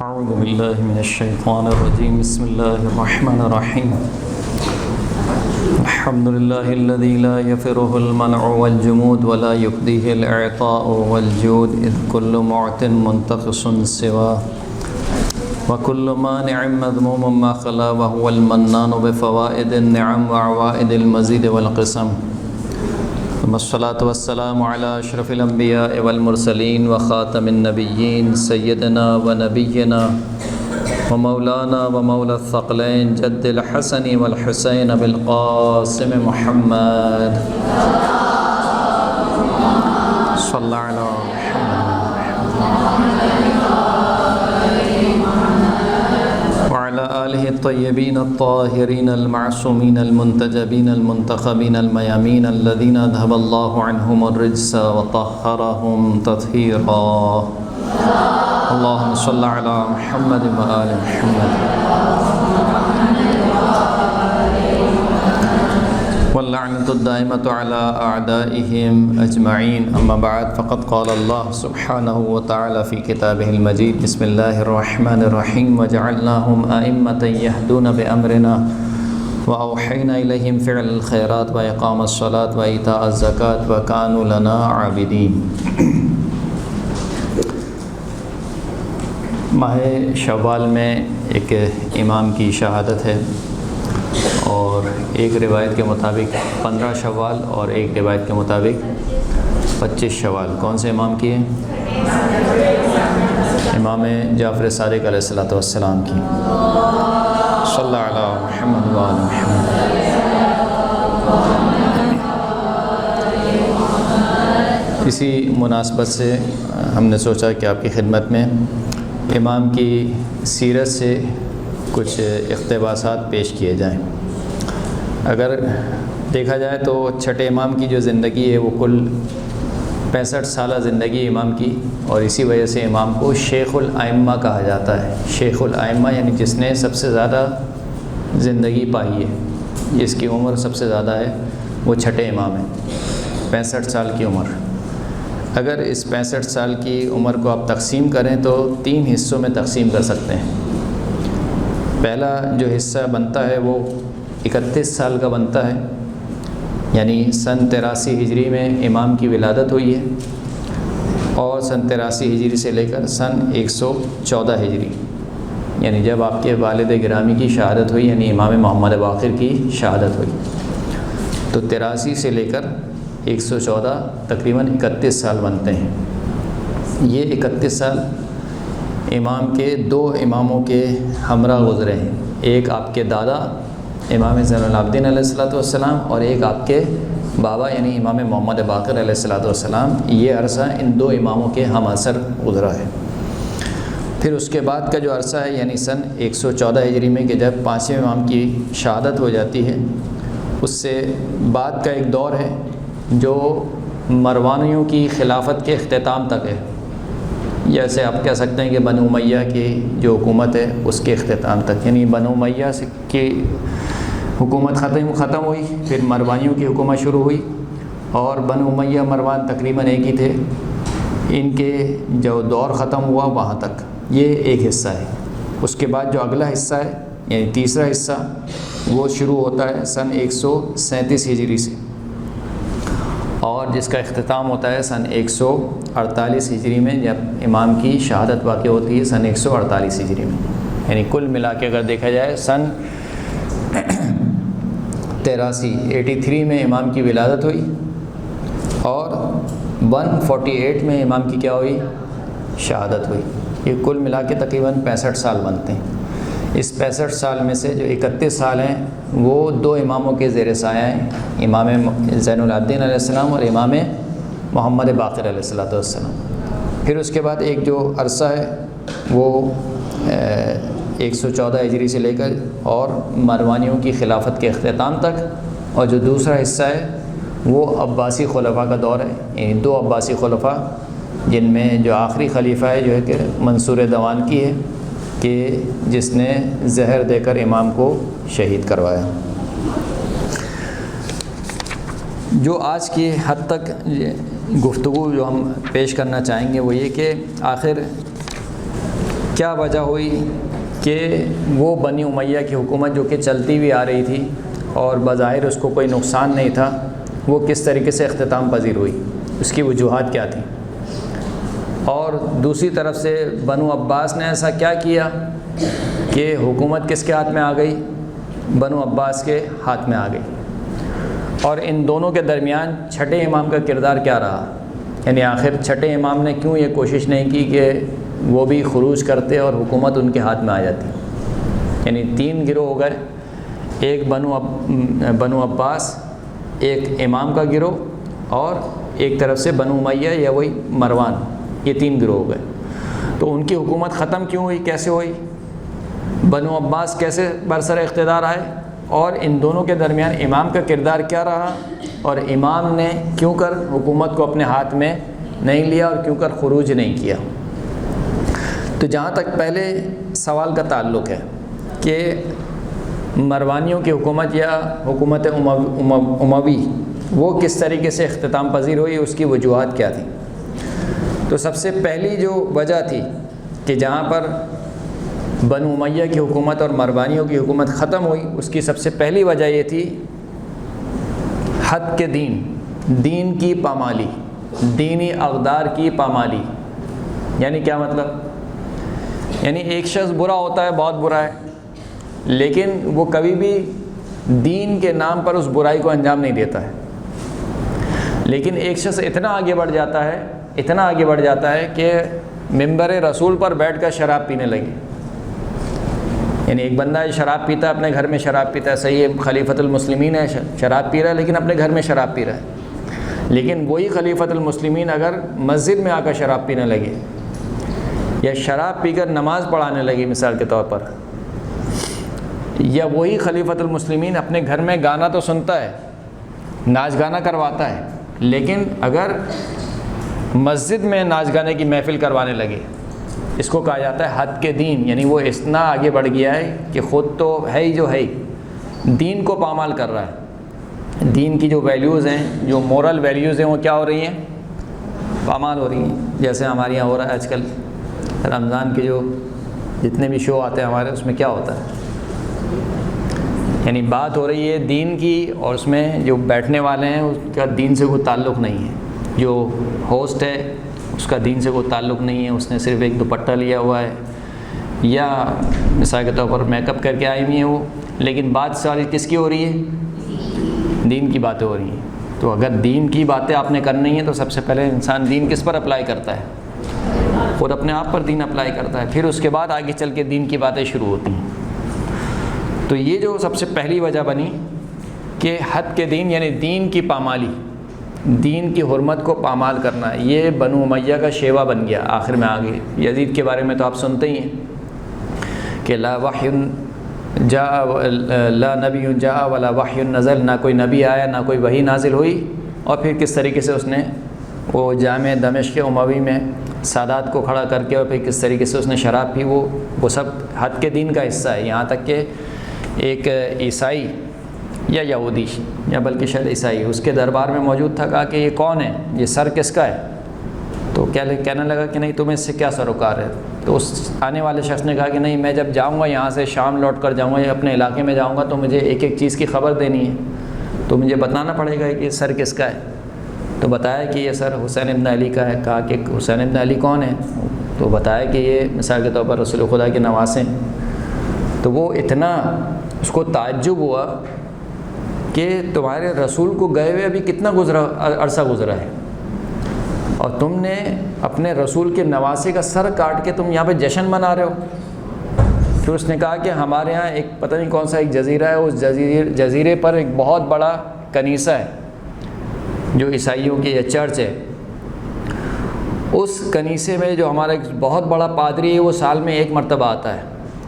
أعوذ بالله من الشيطان الرجيم بسم الله الرحمن الرحيم الحمد لله الذي لا يفره المنع والجمود ولا يقضيه الإعطاء والجود إذ كل معت منتقص سواه وكل مانع مذموم ما خلا وهو المنان بفوائد النعم وعوائد المزيد والقسم ثم الصلاة والسلام على أشرف الأنبياء والمرسلين وخاتم النبيين سيدنا ونبينا ومولانا ومولى الثقلين جد الحسن والحسين بالقاسم محمد صلى الله على وعلى آله الطيبين الطاهرين المعصومين المنتجبين المنتخبين الميامين الذين أذهب الله عنهم الرجس وطهرهم تطهيرا اللهم صل على محمد وآل محمد واللعنة الدائمة على أعدائهم أجمعين أما بعد فقد قال الله سبحانه وتعالى في كتابه المجيد بسم الله الرحمن الرحيم وجعلناهم أئمة يهدون بأمرنا وأوحينا إليهم فعل الخيرات وإقام الصلاة وإيتاء الزكاة وكانوا لنا عابدين۔ ماہ شوال میں ایک امام کی شہادت ہے، اور ایک روایت کے مطابق 15 شوال اور ایک روایت کے مطابق 25 شوال۔ کون سے امام کی ہے؟ امام جعفر صادق علیہ السلام کی۔ صلی اللہ علیہ محمد وآل محمد۔ اسی مناسبت سے ہم نے سوچا کہ آپ کی خدمت میں امام کی سیرت سے کچھ اقتباسات پیش کیے جائیں۔ اگر دیکھا جائے تو چھٹے امام کی جو زندگی ہے وہ کل 65 سالہ زندگی امام کی، اور اسی وجہ سے امام کو شیخ الائمہ کہا جاتا ہے۔ شیخ الائمہ یعنی جس نے سب سے زیادہ زندگی پائی ہے، جس کی عمر سب سے زیادہ ہے، وہ چھٹے امام ہیں، 65 سال کی عمر۔ اگر اس 65 سال کی عمر کو آپ تقسیم کریں تو 3 حصوں میں تقسیم کر سکتے ہیں۔ پہلا جو حصہ بنتا ہے وہ 31 سال کا بنتا ہے، یعنی سن 83 ہجری میں امام کی ولادت ہوئی ہے، اور سن 83 ہجری سے لے کر سن 114 ہجری، یعنی جب آپ کے والد گرامی کی شہادت ہوئی، یعنی امام محمد باقر کی شہادت ہوئی، تو 83 سے لے کر 114 تقریباً 31 سال بنتے ہیں۔ یہ 31 سال امام کے 2 اماموں کے ہمراہ گزرے ہیں، ایک آپ کے دادا امام زین العابدین علیہ السلام اور ایک آپ کے بابا یعنی امام محمد باقر علیہ السلام۔ یہ عرصہ ان 2 اماموں کے ہم اثر گزرا ہے۔ پھر اس کے بعد کا جو عرصہ ہے یعنی سن 114 ہجری میں کہ جب 5ویں امام کی شہادت ہو جاتی ہے، اس سے بعد کا ایک دور ہے جو مروانیوں کی خلافت کے اختتام تک ہے، جیسے آپ کہہ سکتے ہیں کہ بنو امیہ کی جو حکومت ہے اس کے اختتام تک، یعنی بنو امیہ کی حکومت ختم ہوئی، پھر مروانیوں کی حکومت شروع ہوئی، اور بنو امیہ مروان تقریباً ایک ہی تھے، ان کے جو دور ختم ہوا وہاں تک، یہ ایک حصہ ہے۔ اس کے بعد جو اگلا حصہ ہے یعنی تیسرا حصہ، وہ شروع ہوتا ہے سن 137 ہجری سے، اور جس کا اختتام ہوتا ہے سن 148 ہجری میں، جب امام کی شہادت واقع ہوتی ہے سن 148 ہجری میں۔ یعنی کل ملا کے اگر دیکھا جائے سن 83 میں امام کی ولادت ہوئی، اور 148 میں امام کی کیا ہوئی؟ شہادت ہوئی۔ یہ کل ملا کے تقریباً 65 سال بنتے ہیں۔ اس 65 سال میں سے جو 31 سال ہیں وہ 2 اماموں کے زیر سایہ ہیں، امام زین العابدین علیہ السلام اور امام محمد باقر علیہ السلام۔ پھر اس کے بعد ایک جو عرصہ ہے وہ 114 ہجری سے لے کر اور مروانیوں کی خلافت کے اختتام تک، اور جو دوسرا حصہ ہے وہ عباسی خلفاء کا دور ہے، یعنی 2 عباسی خلفاء، جن میں جو آخری خلیفہ ہے جو ہے کہ منصور دوان کی ہے، کہ جس نے زہر دے کر امام کو شہید کروایا۔ جو آج کی حد تک گفتگو جو ہم پیش کرنا چاہیں گے وہ یہ کہ آخر کیا وجہ ہوئی کہ وہ بنی امیہ کی حکومت جو کہ چلتی ہوئی آ رہی تھی اور بظاہر اس کو کوئی نقصان نہیں تھا، وہ کس طریقے سے اختتام پذیر ہوئی، اس کی وجوہات کیا تھیں؟ اور دوسری طرف سے بنو عباس نے ایسا کیا کیا کہ حکومت کس کے ہاتھ میں آ گئی؟ بنو عباس کے ہاتھ میں آ گئی۔ اور ان دونوں کے درمیان چھٹے امام کا کردار کیا رہا؟ یعنی آخر چھٹے امام نے کیوں یہ کوشش نہیں کی کہ وہ بھی خروج کرتے اور حکومت ان کے ہاتھ میں آ جاتی؟ یعنی 3 گروہ ہو گئے، ایک بنو عباس، ایک امام کا گروہ، اور ایک طرف سے بنو امیہ یا وہی مروان، یہ 3 گروہ ہو گئے۔ تو ان کی حکومت ختم کیوں ہوئی، کیسے ہوئی؟ بنو عباس کیسے برسر اقتدار آئے؟ اور ان دونوں کے درمیان امام کا کردار کیا رہا؟ اور امام نے کیوں کر حکومت کو اپنے ہاتھ میں نہیں لیا اور کیوں کر خروج نہیں کیا؟ تو جہاں تک پہلے سوال کا تعلق ہے کہ مروانیوں کی حکومت یا حکومت اموی وہ کس طریقے سے اختتام پذیر ہوئی، اس کی وجوہات کیا تھیں؟ تو سب سے پہلی جو وجہ تھی کہ جہاں پر بنو امیہ کی حکومت اور مروانیوں کی حکومت ختم ہوئی، اس کی سب سے پہلی وجہ یہ تھی حد کے دین کی پامالی، دینی اقدار کی پامالی۔ یعنی کیا مطلب؟ یعنی ایک شخص برا ہوتا ہے، بہت برا ہے، لیکن وہ کبھی بھی دین کے نام پر اس برائی کو انجام نہیں دیتا ہے۔ لیکن ایک شخص اتنا آگے بڑھ جاتا ہے کہ ممبر رسول پر بیٹھ کر شراب پینے لگے۔ یعنی ایک بندہ شراب پیتا ہے، اپنے گھر میں شراب پیتا ہے، صحیح ہے، خلیفۃ المسلمین ہے، شراب پی رہا ہے، لیکن اپنے گھر میں شراب پی رہا ہے۔ لیکن وہی خلیفۃ المسلمین اگر مسجد میں آ کر شراب پینے لگے یا شراب پی کر نماز پڑھانے لگے مثال کے طور پر، یا وہی خلیفۃ المسلمین اپنے گھر میں گانا تو سنتا ہے، ناچ گانا کرواتا ہے، لیکن اگر مسجد میں ناچ گانے کی محفل کروانے لگے، اس کو کہا جاتا ہے حد کے دین۔ یعنی وہ اتنا آگے بڑھ گیا ہے کہ خود تو ہے ہی جو ہے، دین کو پامال کر رہا ہے۔ دین کی جو ویلیوز ہیں، جو مورل ویلیوز ہیں، وہ کیا ہو رہی ہیں؟ پامال ہو رہی ہیں۔ جیسے ہمارے یہاں ہو رہا ہے آج کل رمضان کے جو جتنے بھی شو آتے ہیں ہمارے، اس میں کیا ہوتا ہے؟ یعنی بات ہو رہی ہے دین کی، اور اس میں جو بیٹھنے والے ہیں اس کا دین سے کوئی تعلق نہیں ہے، جو ہوسٹ ہے اس کا دین سے کوئی تعلق نہیں ہے، اس نے صرف ایک دوپٹہ لیا ہوا ہے یا مثال کے طور پر میک اپ کر کے آئی ہوئی ہیں وہ، لیکن بات ساری کس کی ہو رہی ہے؟ دین کی باتیں ہو رہی ہیں۔ تو اگر دین کی باتیں آپ نے کرنی ہیں تو سب سے پہلے انسان دین کس پر اپلائی کرتا ہے؟ خود اپنے آپ پر دین اپلائی کرتا ہے، پھر اس کے بعد آگے چل کے دین کی باتیں شروع ہوتی ہیں۔ تو یہ جو سب سے پہلی وجہ بنی کہ حد کے دین، یعنی دین کی پامالی، دین کی حرمت کو پامال کرنا، یہ بنو امیہ کا شیوا بن گیا۔ آخر میں آگے یزید کے بارے میں تو آپ سنتے ہی ہیں کہ لا نبی جاء ولا وحی نزل، نہ کوئی نبی آیا نہ کوئی وحی نازل ہوئی، اور پھر کس طریقے سے اس نے وہ جامع دمشق اموی میں سادات کو کھڑا کر کے، اور پھر کس طریقے سے اس نے شراب پی، وہ سب حد کے دین کا حصہ ہے۔ یہاں تک کہ ایک عیسائی یا یہودی یا بلکہ شاید عیسائی اس کے دربار میں موجود تھا، کہا کہ یہ کون ہے، یہ سر کس کا ہے؟ تو کہنے لگا کہ نہیں، تمہیں اس سے کیا سروکار ہے؟ تو اس آنے والے شخص نے کہا کہ نہیں، میں جب جاؤں گا یہاں سے، شام لوٹ کر جاؤں گا یا اپنے علاقے میں جاؤں گا، تو مجھے ایک ایک چیز کی خبر دینی ہے، تو مجھے بتانا پڑے گا کہ یہ سر کس کا ہے۔ تو بتایا کہ یہ سر حسین ابن علی کا ہے۔ کہا کہ حسین ابن علی کون ہے؟ تو بتایا کہ یہ مثال کے طور پر رسول خدا کے نواسے ہیں۔ تو وہ اتنا اس کو تعجب ہوا کہ تمہارے رسول کو گئے ہوئے ابھی کتنا عرصہ گزرا ہے، اور تم نے اپنے رسول کے نواسے کا سر کاٹ کے تم یہاں پہ جشن منا رہے ہو۔ پھر اس نے کہا کہ ہمارے یہاں ایک پتہ نہیں کون سا ایک جزیرہ ہے، اس جزیرے پر ایک بہت بڑا کنیسہ ہے جو عیسائیوں کی یہ چرچ ہے۔ اس کنیسے میں جو ہمارا ایک بہت بڑا پادری ہے، وہ سال میں 1 مرتبہ آتا ہے،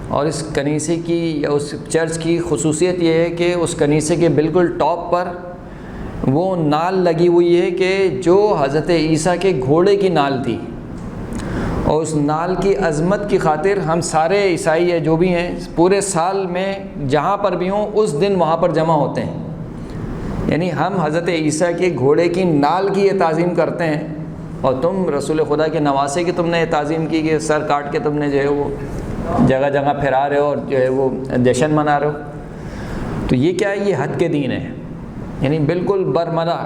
اور اس کنیسے کی یا اس چرچ کی خصوصیت یہ ہے کہ اس کنیسے کے بالکل ٹاپ پر وہ نال لگی ہوئی ہے کہ جو حضرت عیسیٰ کے گھوڑے کی نال تھی، اور اس نال کی عظمت کی خاطر ہم سارے عیسائی جو بھی ہیں پورے سال میں جہاں پر بھی ہوں اس دن وہاں پر جمع ہوتے ہیں۔ یعنی ہم حضرت عیسیٰ کے گھوڑے کی نال کی یہ تعظیم کرتے ہیں اور تم رسول خدا کے نواسے کی تم نے تعظیم کی کہ سر کاٹ کے تم نے جو ہے وہ جگہ جگہ پھیرا رہے ہو اور جو ہے وہ جشن منا رہے ہو۔ تو یہ کیا ہے؟ یہ حد کے دین ہے، یعنی بالکل برملا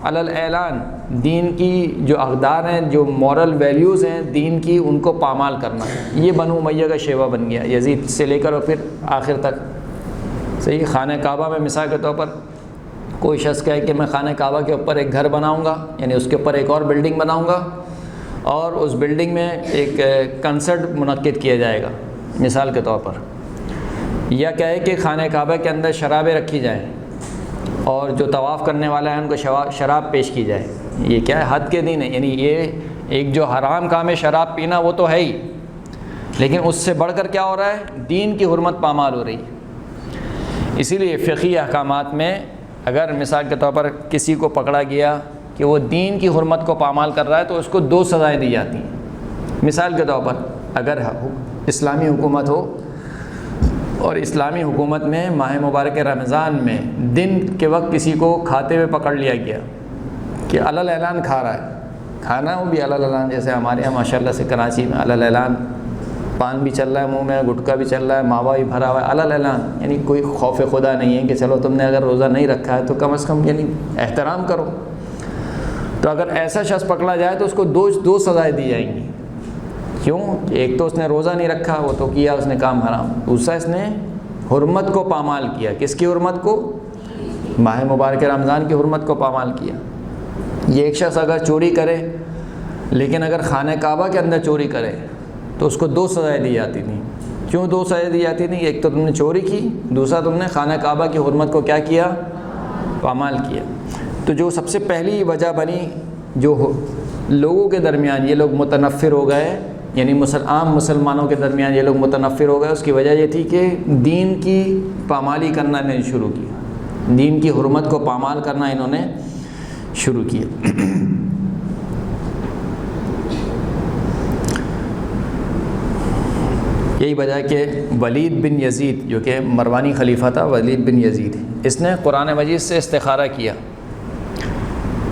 علی الاعلان دین کی جو اقدار ہیں، جو مورل ویلیوز ہیں دین کی، ان کو پامال کرنا۔ یہ بنو امیہ کا شیوہ بن گیا، یزید سے لے کر اور پھر آخر تک۔ صحیح، خانہ کعبہ میں مثال کے طور پر کوئی شخص کہے کہ میں خانہ کعبہ کے اوپر ایک گھر بناؤں گا، یعنی اس کے اوپر ایک اور بلڈنگ بناؤں گا، اور اس بلڈنگ میں ایک کنسرٹ منعقد کیا جائے گا مثال کے طور پر، یا کہے کہ خانہ کعبہ کے اندر شرابیں رکھی جائیں اور جو طواف کرنے والا ہے ان کو شراب پیش کی جائے۔ یہ کیا ہے؟ حد کے دین ہے، یعنی یہ ایک جو حرام کام ہے شراب پینا وہ تو ہے ہی، لیکن اس سے بڑھ کر کیا ہو رہا ہے؟ دین کی حرمت پامال ہو رہی ہے۔ اسی لیے فقہی احکامات میں اگر مثال کے طور پر کسی کو پکڑا گیا کہ وہ دین کی حرمت کو پامال کر رہا ہے تو اس کو 2 سزائیں دی جاتی ہیں۔ مثال کے طور پر اگر اسلامی حکومت ہو اور اسلامی حکومت میں ماہ مبارک رمضان میں دن کے وقت کسی کو کھاتے ہوئے پکڑ لیا گیا کہ علل اعلان کھا رہا ہے، کھانا وہ بھی علل اعلان، جیسے ہمارے یہاں ماشاءاللہ سے کراچی میں علل اعلان پان بھی چل رہا ہے منہ میں، گٹکا بھی چل رہا ہے، ماوا بھی بھرا ہوا ہے، علل اعلان، یعنی کوئی خوف خدا نہیں ہے کہ چلو تم نے اگر روزہ نہیں رکھا ہے تو کم از کم یعنی احترام کرو۔ تو اگر ایسا شخص پکڑا جائے تو اس کو دو سزائیں دی جائیں گی۔ کیوں؟ ایک تو اس نے روزہ نہیں رکھا، وہ تو کیا اس نے کام حرام، دوسرا اس نے حرمت کو پامال کیا۔ کس کی حرمت کو؟ ماہ مبارک رمضان کی حرمت کو پامال کیا۔ یہ ایک شخص اگر چوری کرے، لیکن اگر خانہ کعبہ کے اندر چوری کرے تو اس کو 2 سزائیں دی جاتی تھیں۔ کیوں 2 سزائیں دی جاتی تھیں؟ ایک تو تم نے چوری کی، دوسرا تم نے خانہ کعبہ کی حرمت کو کیا کیا؟ پامال کیا۔ تو جو سب سے پہلی وجہ بنی، جو لوگوں کے درمیان یہ لوگ متنفر ہو گئے، یعنی عام مسلمانوں کے درمیان یہ لوگ متنفر ہو گئے، اس کی وجہ یہ تھی کہ دین کی پامالی کرنا انہوں نے شروع کیا، دین کی حرمت کو پامال کرنا انہوں نے شروع کیا۔ یہی وجہ ہے کہ ولید بن یزید جو کہ مروانی خلیفہ تھا، ولید بن یزید، اس نے قرآن مجید سے استخارہ کیا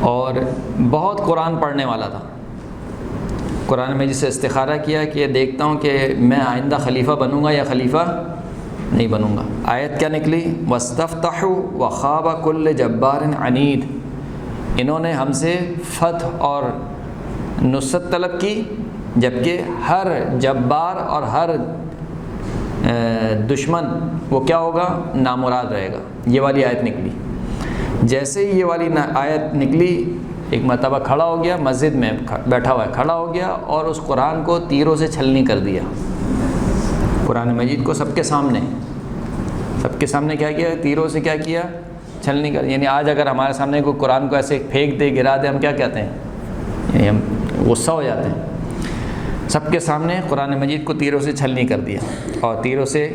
اور بہت قرآن پڑھنے والا تھا۔ قرآن مجید سے استخارہ کیا کہ دیکھتا ہوں کہ میں آئندہ خلیفہ بنوں گا یا خلیفہ نہیں بنوں گا۔ آیت کیا نکلی؟ وَاسْتَفْتَحُوا وَخَابَ كُلُّ جَبَّارٍ عَنِيدٍ، انہوں نے ہم سے فتح اور نصرت طلب کی، جبکہ ہر جبار اور ہر دشمن وہ کیا ہوگا؟ نامراد رہے گا۔ یہ والی آیت نکلی۔ جیسے ہی یہ والی آیت نکلی، ایک مرتبہ کھڑا ہو گیا، مسجد میں بیٹھا ہوا ہے، کھڑا ہو گیا اور اس قرآن کو تیروں سے چھلنی کر دیا۔ قرآن مجید کو سب کے سامنے کیا کیا؟ تیروں سے کیا کیا؟ چھلنی کر۔ یعنی آج اگر ہمارے سامنے کوئی قرآن کو ایسے پھینک دے، گرا دے، ہم کیا کہتے ہیں؟ یعنی ہم غصہ ہو جاتے ہیں۔ سب کے سامنے قرآن مجید کو تیروں سے چھلنی کر دیا، اور تیروں سے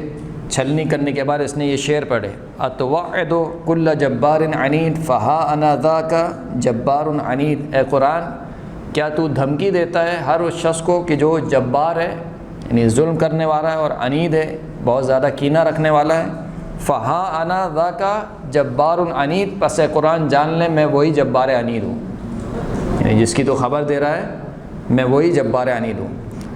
چھلنی کرنے کے بعد اس نے یہ شعر پڑھے، اتوعد کل جبار عنید فہا انا ذاک جبار عنید۔ اے قرآن، کیا تو دھمکی دیتا ہے ہر اس شخص کو کہ جو جبار ہے، یعنی ظلم کرنے والا ہے، اور عنید ہے، بہت زیادہ کینہ رکھنے والا ہے۔ فہا انا ذاک جبار عنید، پس اے قرآن جان لے میں وہی جبار عنید ہوں، یعنی جس کی تو خبر دے رہا ہے میں وہی جبار عنید ہوں۔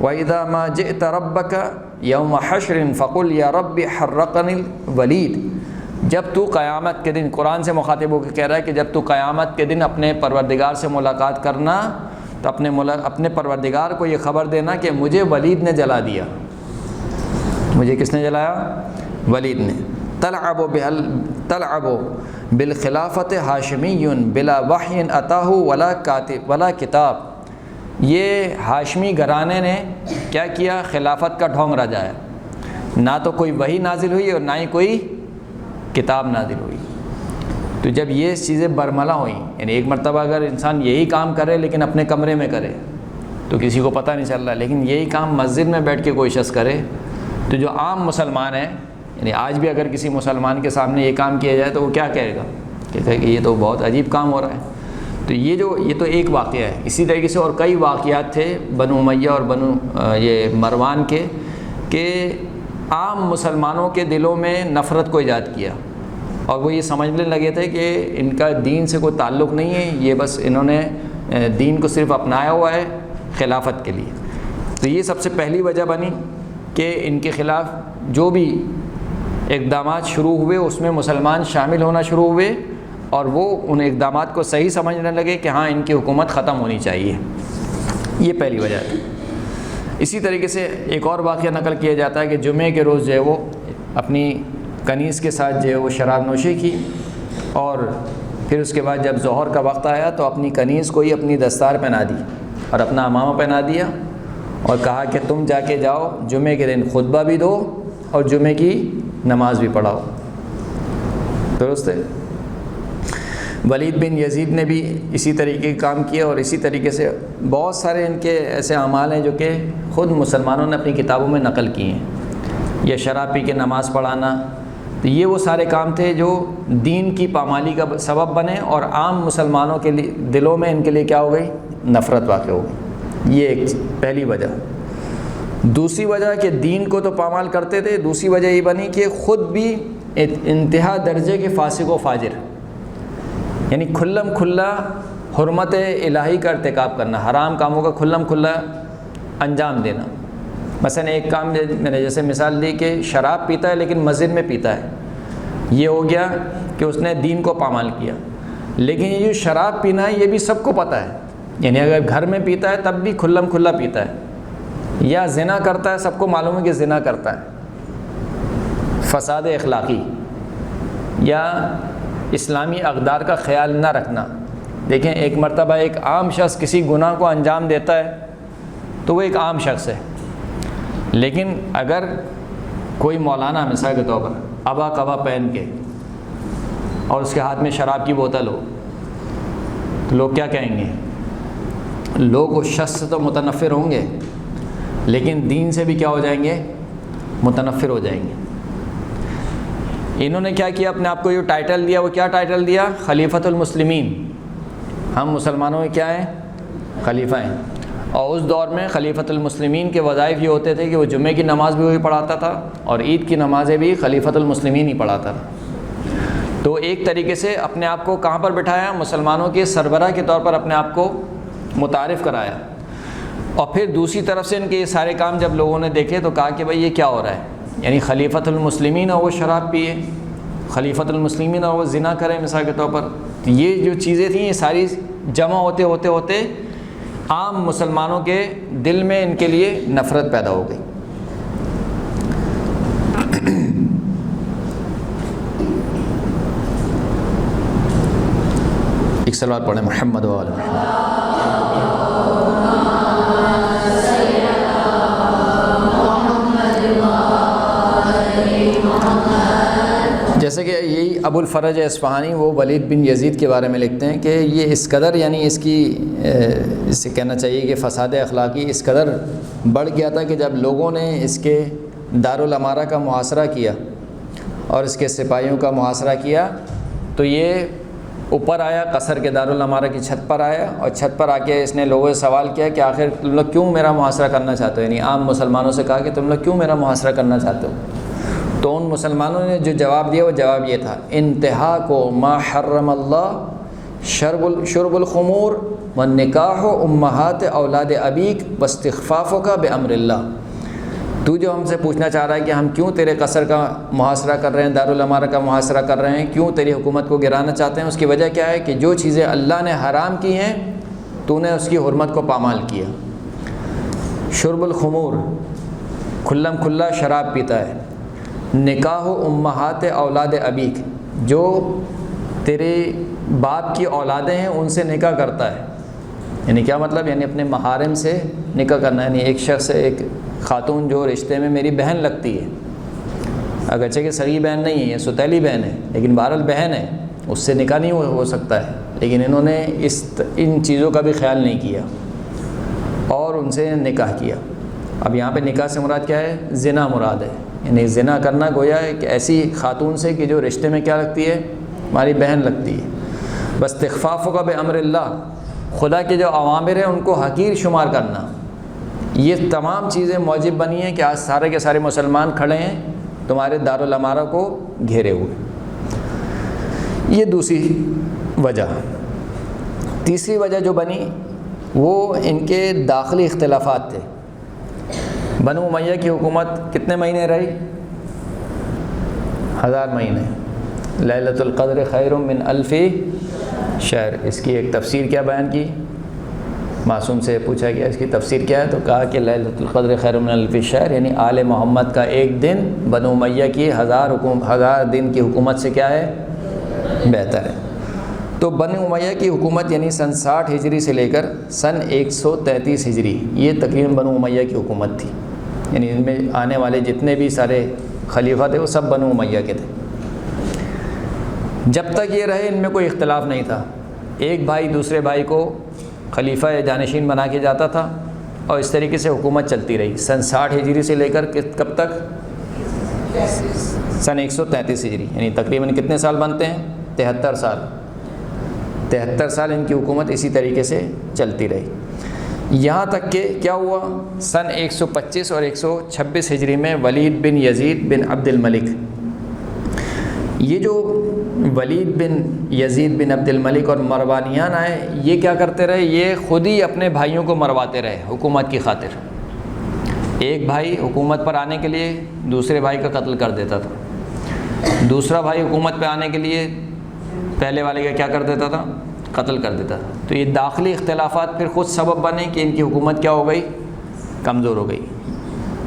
وَإِذَا مَا جِئْتَ رَبَّكَ يَوْمَ حَشْرٍ فَقُلْ يَا رَبِّ حَرَّقَنِ الْوَلِيدِ، جب تو قیامت کے دن، قرآن سے مخاطب ہو کے کہہ رہا ہے کہ جب تو قیامت کے دن اپنے پروردگار سے ملاقات کرنا تو اپنے پروردگار کو یہ خبر دینا کہ مجھے ولید نے جلا دیا۔ مجھے کس نے جلایا؟ ولید نے۔ تلعب بالخلافت ہاشمی بلا وحی اتاہ ولا کتاب، یہ ہاشمی گھرانے نے کیا کیا؟ خلافت کا ڈھونگ رجایا، نہ تو کوئی وحی نازل ہوئی اور نہ ہی کوئی کتاب نازل ہوئی۔ تو جب یہ چیزیں برملا ہوئیں، یعنی ایک مرتبہ اگر انسان یہی کام کرے لیکن اپنے کمرے میں کرے تو کسی کو پتہ نہیں چل رہا، لیکن یہی کام مسجد میں بیٹھ کے کوئی شخص کرے تو جو عام مسلمان ہیں، یعنی آج بھی اگر کسی مسلمان کے سامنے یہ کام کیا جائے تو وہ کیا کہے گا؟ کہتا ہے کہ یہ تو بہت عجیب کام ہو رہا ہے۔ تو یہ تو ایک واقعہ ہے۔ اسی طریقے سے اور کئی واقعات تھے بنو امیہ اور یہ مروان کے، کہ عام مسلمانوں کے دلوں میں نفرت کو ایجاد کیا، اور وہ یہ سمجھنے لگے تھے کہ ان کا دین سے کوئی تعلق نہیں ہے، یہ بس انہوں نے دین کو صرف اپنایا ہوا ہے خلافت کے لیے۔ تو یہ سب سے پہلی وجہ بنی کہ ان کے خلاف جو بھی اقدامات شروع ہوئے اس میں مسلمان شامل ہونا شروع ہوئے، اور وہ ان اقدامات کو صحیح سمجھنے لگے کہ ہاں ان کی حکومت ختم ہونی چاہیے۔ یہ پہلی وجہ ہے۔ اسی طریقے سے ایک اور واقعہ نقل کیا جاتا ہے کہ جمعے کے روز جو ہے وہ اپنی کنیز کے ساتھ جو ہے وہ شراب نوشی کی، اور پھر اس کے بعد جب ظہر کا وقت آیا تو اپنی کنیز کو ہی اپنی دستار پہنا دی اور اپنا امامہ پہنا دیا، اور کہا کہ تم جا کے جاؤ جمعے کے دن خطبہ بھی دو اور جمعے کی نماز بھی پڑھاؤ۔ درست ہے۔ ولید بن یزید نے بھی اسی طریقے کا کام کیا، اور اسی طریقے سے بہت سارے ان کے ایسے اعمال ہیں جو کہ خود مسلمانوں نے اپنی کتابوں میں نقل کیے ہیں۔ یا شراب پی کے نماز پڑھانا، تو یہ وہ سارے کام تھے جو دین کی پامالی کا سبب بنے، اور عام مسلمانوں کے لیے دلوں میں ان کے لیے کیا ہو گئی؟ نفرت واقع ہو گئی۔ یہ ایک پہلی وجہ۔ دوسری وجہ کہ دین کو تو پامال کرتے تھے، دوسری وجہ یہ بنی کہ خود بھی انتہا درجے کے فاسق و فاجر، یعنی کھلم کھلا حرمت الہی کا ارتکاب کرنا، حرام کاموں کا کھلم کھلا انجام دینا۔ مثلا ایک کام میں نے جیسے مثال دی کہ شراب پیتا ہے لیکن مسجد میں پیتا ہے، یہ ہو گیا کہ اس نے دین کو پامال کیا۔ لیکن یہ جو شراب پینا ہے یہ بھی سب کو پتہ ہے، یعنی اگر گھر میں پیتا ہے تب بھی کھلم کھلا پیتا ہے، یا زنا کرتا ہے، سب کو معلوم ہے کہ زنا کرتا ہے، فساد اخلاقی یا اسلامی اقدار کا خیال نہ رکھنا۔ دیکھیں ایک مرتبہ ایک عام شخص کسی گناہ کو انجام دیتا ہے تو وہ ایک عام شخص ہے، لیکن اگر کوئی مولانا مثال کے طور پر ابا قبا پہن کے اور اس کے ہاتھ میں شراب کی بوتل ہو تو لوگ کیا کہیں گے؟ لوگ اس شخص سے تو متنفر ہوں گے، لیکن دین سے بھی کیا ہو جائیں گے؟ متنفر ہو جائیں گے۔ انہوں نے کیا کیا؟ اپنے آپ کو جو ٹائٹل دیا، وہ کیا ٹائٹل دیا؟ خلیفۃ المسلمین۔ ہم مسلمانوں میں کیا ہیں؟ خلیفہ ہیں۔ اور اس دور میں خلیفۃ المسلمین کے وظائف یہ ہوتے تھے کہ وہ جمعے کی نماز بھی وہی پڑھاتا تھا اور عید کی نمازیں بھی خلیفۃ المسلمین ہی پڑھاتا تھا۔ تو ایک طریقے سے اپنے آپ کو کہاں پر بٹھایا؟ مسلمانوں کے سربراہ کے طور پر اپنے آپ کو متعارف کرایا۔ اور پھر دوسری طرف سے ان کے یہ سارے کام جب لوگوں نے دیکھے تو کہا کہ بھائی یہ کیا ہو رہا ہے؟ یعنی خلیفۃ المسلمین اور وہ شراب پیے، خلیفۃ المسلمین اور وہ زنا کریں مثال کے طور پر۔ یہ جو چیزیں تھیں یہ ساری جمع ہوتے ہوتے ہوتے عام مسلمانوں کے دل میں ان کے لیے نفرت پیدا ہو گئی۔ ایک صلوات پڑھیں محمد و آل محمد۔ جیسے کہ یہی ابو الفرج اصفہانی وہ ولید بن یزید کے بارے میں لکھتے ہیں کہ یہ اس قدر، یعنی اس کی اسے کہنا چاہیے کہ فساد اخلاقی اس قدر بڑھ گیا تھا کہ جب لوگوں نے اس کے دارالامارہ کا محاصرہ کیا اور اس کے سپاہیوں کا محاصرہ کیا تو یہ اوپر آیا، قصر کے دارالامارہ کی چھت پر آیا، اور چھت پر آ کے اس نے لوگوں سے سوال کیا کہ آخر تم لوگ کیوں میرا محاصرہ کرنا چاہتے ہو؟ یعنی عام مسلمانوں سے کہا کہ تم لوگ کیوں میرا محاصرہ کرنا چاہتے ہو؟ تو ان مسلمانوں نے جو جواب دیا وہ جواب یہ تھا: انتہا کو ما حرم اللہ شرب الخمور والنکاح امہات اولاد ابیک واستخفافک بامر اللہ۔ تو جو ہم سے پوچھنا چاہ رہا ہے کہ ہم کیوں تیرے قصر کا محاصرہ کر رہے ہیں، دارالامارہ کا محاصرہ کر رہے ہیں، کیوں تیری حکومت کو گرانا چاہتے ہیں، اس کی وجہ کیا ہے کہ جو چیزیں اللہ نے حرام کی ہیں تو نے اس کی حرمت کو پامال کیا۔ شرب الخمور، کھلم کھلا شراب پیتا ہے۔ نکاح امہات اولاد ابیک، جو تیرے باپ کی اولادیں ہیں ان سے نکاح کرتا ہے۔ یعنی کیا مطلب؟ یعنی اپنے محارم سے نکاح کرنا، یعنی ایک شخص ایک خاتون جو رشتے میں میری بہن لگتی ہے، اگرچہ کہ سگی بہن نہیں ہے، یہ ستیلی بہن ہے، لیکن بہرحال بہن ہے، اس سے نکاح نہیں ہو سکتا ہے، لیکن انہوں نے ان چیزوں کا بھی خیال نہیں کیا اور ان سے نکاح کیا۔ اب یہاں پہ نکاح سے مراد کیا ہے؟ زنا مراد ہے، یعنی زنا کرنا گویا ہے کہ ایسی خاتون سے کہ جو رشتے میں کیا لگتی ہے؟ ہماری بہن لگتی ہے۔ بس استخفافک بامر اللہ، خدا کے جو اوامر ہیں ان کو حقیر شمار کرنا، یہ تمام چیزیں موجب بنی ہیں کہ آج سارے کے سارے مسلمان کھڑے ہیں تمہارے دارالامارہ کو گھیرے ہوئے۔ یہ دوسری وجہ۔ تیسری وجہ جو بنی وہ ان کے داخلی اختلافات تھے۔ بنو امیہ کی حکومت کتنے مہینے رہی؟ 1000 مہینے۔ لیلۃ القدر خیر من الف شہر، اس کی ایک تفسیر کیا بیان کی؟ معصوم سے پوچھا گیا اس کی تفسیر کیا ہے، تو کہا کہ لیلۃ القدر خیر من الف شہر، یعنی آل محمد کا ایک دن بنو امیہ کی 1000 دن کی حکومت سے کیا ہے؟ بہتر ہے۔ تو بنو امیہ کی حکومت یعنی سن 60 ہجری سے لے کر سن 133 ہجری، یہ تقریباً بنو امیہ کی حکومت تھی، یعنی ان میں آنے والے جتنے بھی سارے خلیفہ تھے وہ سب بنو امیہ کے تھے۔ جب تک یہ رہے ان میں کوئی اختلاف نہیں تھا، ایک بھائی دوسرے بھائی کو خلیفہ یا جانشین بنا کے جاتا تھا، اور اس طریقے سے حکومت چلتی رہی سن 60 ہجری سے لے کر کب تک؟ سن 133 ہجری، یعنی تقریباً کتنے سال بنتے ہیں؟ 73 سال۔ 73 سال ان کی حکومت اسی طریقے سے چلتی رہی، یہاں تک کہ کیا ہوا؟ سن 125 اور 126 ہجری میں ولید بن یزید بن عبد الملک، یہ جو ولید بن یزید بن عبد الملک اور مروانیان آئے، یہ کیا کرتے رہے؟ یہ خود ہی اپنے بھائیوں کو مرواتے رہے حکومت کی خاطر۔ ایک بھائی حکومت پر آنے کے لیے دوسرے بھائی کا قتل کر دیتا تھا، دوسرا بھائی حکومت پہ آنے کے لیے پہلے والے کا کیا کر دیتا تھا؟ قتل کر دیتا تھا۔ تو یہ داخلی اختلافات پھر خود سبب بنے کہ ان کی حکومت کیا ہو گئی؟ کمزور ہو گئی۔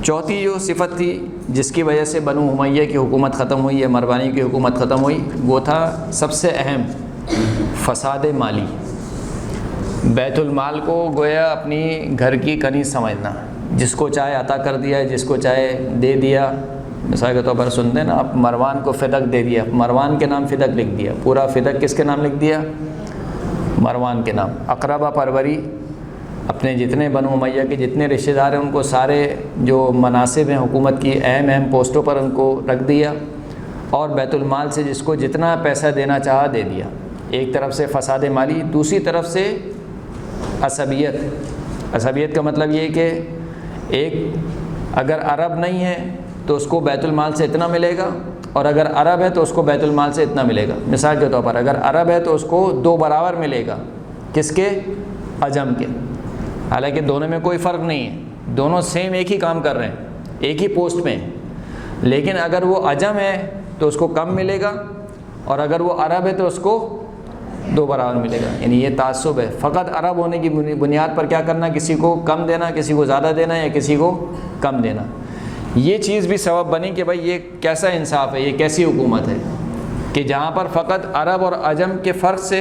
چوتھی جو صفت تھی جس کی وجہ سے بنو امیہ کی حکومت ختم ہوئی یا مروانی کی حکومت ختم ہوئی، وہ تھا سب سے اہم فساد مالی۔ بیت المال کو گویا اپنی گھر کی کنیز سمجھنا، جس کو چاہے عطا کر دیا، جس کو چاہے دے دیا۔ مثال کے طور پر سنتے ہیں نا، اب مروان کو فدق دے دیا، مروان کے نام فدق لکھ دیا، پورا فدق کس کے نام لکھ دیا؟ مروان کے نام۔ اقربا پروری، اپنے جتنے بنو امیہ کے جتنے رشتہ دار ہیں ان کو سارے جو مناصب ہیں حکومت کی اہم پوسٹوں پر ان کو رکھ دیا، اور بیت المال سے جس کو جتنا پیسہ دینا چاہا دے دیا۔ ایک طرف سے فساد مالی، دوسری طرف سے عصبیت۔ عصبیت کا مطلب یہ کہ ایک اگر عرب نہیں ہے تو اس کو بیت المال سے اتنا ملے گا، اور اگر عرب ہے تو اس کو بیت المال سے اتنا ملے گا۔ مثال کے طور پر اگر عرب ہے تو اس کو 2 برابر ملے گا، کس کے؟ عجم کے۔ حالانکہ دونوں میں کوئی فرق نہیں ہے، دونوں سیم ایک ہی کام کر رہے ہیں، ایک ہی پوسٹ میں ہیں، لیکن اگر وہ عجم ہے تو اس کو کم ملے گا، اور اگر وہ عرب ہے تو اس کو 2 برابر ملے گا۔ یعنی یہ تعصب ہے، فقط عرب ہونے کی بنیاد پر کیا کرنا، کسی کو کم دینا، کسی کو زیادہ دینا یا کسی کو کم دینا۔ یہ چیز بھی سبب بنی کہ بھائی یہ کیسا انصاف ہے، یہ کیسی حکومت ہے کہ جہاں پر فقط عرب اور عجم کے فرق سے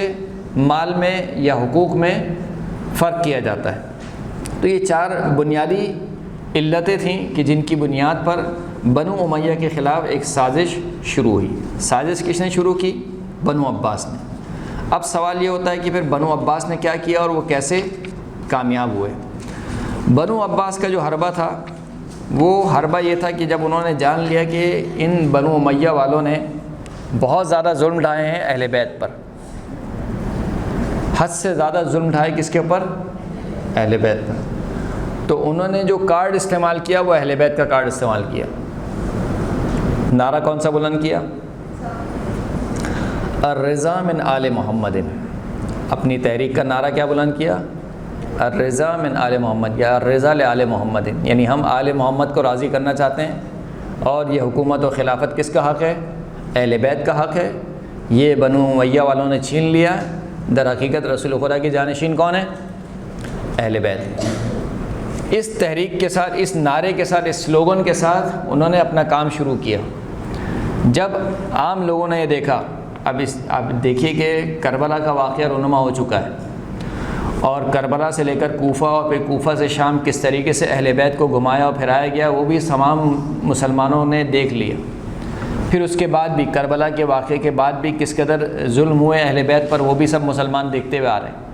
مال میں یا حقوق میں فرق کیا جاتا ہے۔ تو یہ 4 بنیادی علتیں تھیں کہ جن کی بنیاد پر بنو امیہ کے خلاف ایک سازش شروع ہوئی۔ سازش کس نے شروع کی؟ بنو عباس نے۔ اب سوال یہ ہوتا ہے کہ پھر بنو عباس نے کیا کیا اور وہ کیسے کامیاب ہوئے؟ بنو عباس کا جو حربہ تھا وہ حربہ یہ تھا کہ جب انہوں نے جان لیا کہ ان بنو امیہ والوں نے بہت زیادہ ظلم ڈھائے ہیں اہل بیت پر، حد سے زیادہ ظلم ڈھائے کس کے اوپر؟ اہل بیت پر، تو انہوں نے جو کارڈ استعمال کیا وہ اہل بیت کا کارڈ استعمال کیا۔ نعرہ کون سا بلند کیا؟ الرضا من آل محمد۔ اپنی تحریک کا نعرہ کیا بلند کیا؟ الرضا من آل محمد، یا الرضا لآل محمد، یعنی ہم آل محمد کو راضی کرنا چاہتے ہیں، اور یہ حکومت و خلافت کس کا حق ہے؟ اہل بیت کا حق ہے۔ یہ بنو امیہ والوں نے چھین لیا، در حقیقت رسول خدا کی جانشین کون ہے؟ اہل بیت۔ اس تحریک کے ساتھ، اس نعرے کے ساتھ، اس سلوگن کے ساتھ انہوں نے اپنا کام شروع کیا۔ جب عام لوگوں نے یہ دیکھا، اب دیکھیے کہ کربلا کا واقعہ رونما ہو چکا ہے، اور کربلا سے لے کر کوفہ اور پھر کوفہ سے شام کس طریقے سے اہل بیت کو گھمایا اور پھرایا گیا وہ بھی تمام مسلمانوں نے دیکھ لیا۔ پھر اس کے بعد بھی کربلا کے واقعے کے بعد بھی کس قدر ظلم ہوئے اہل بیت پر وہ بھی سب مسلمان دیکھتے ہوئے آ رہے ہیں۔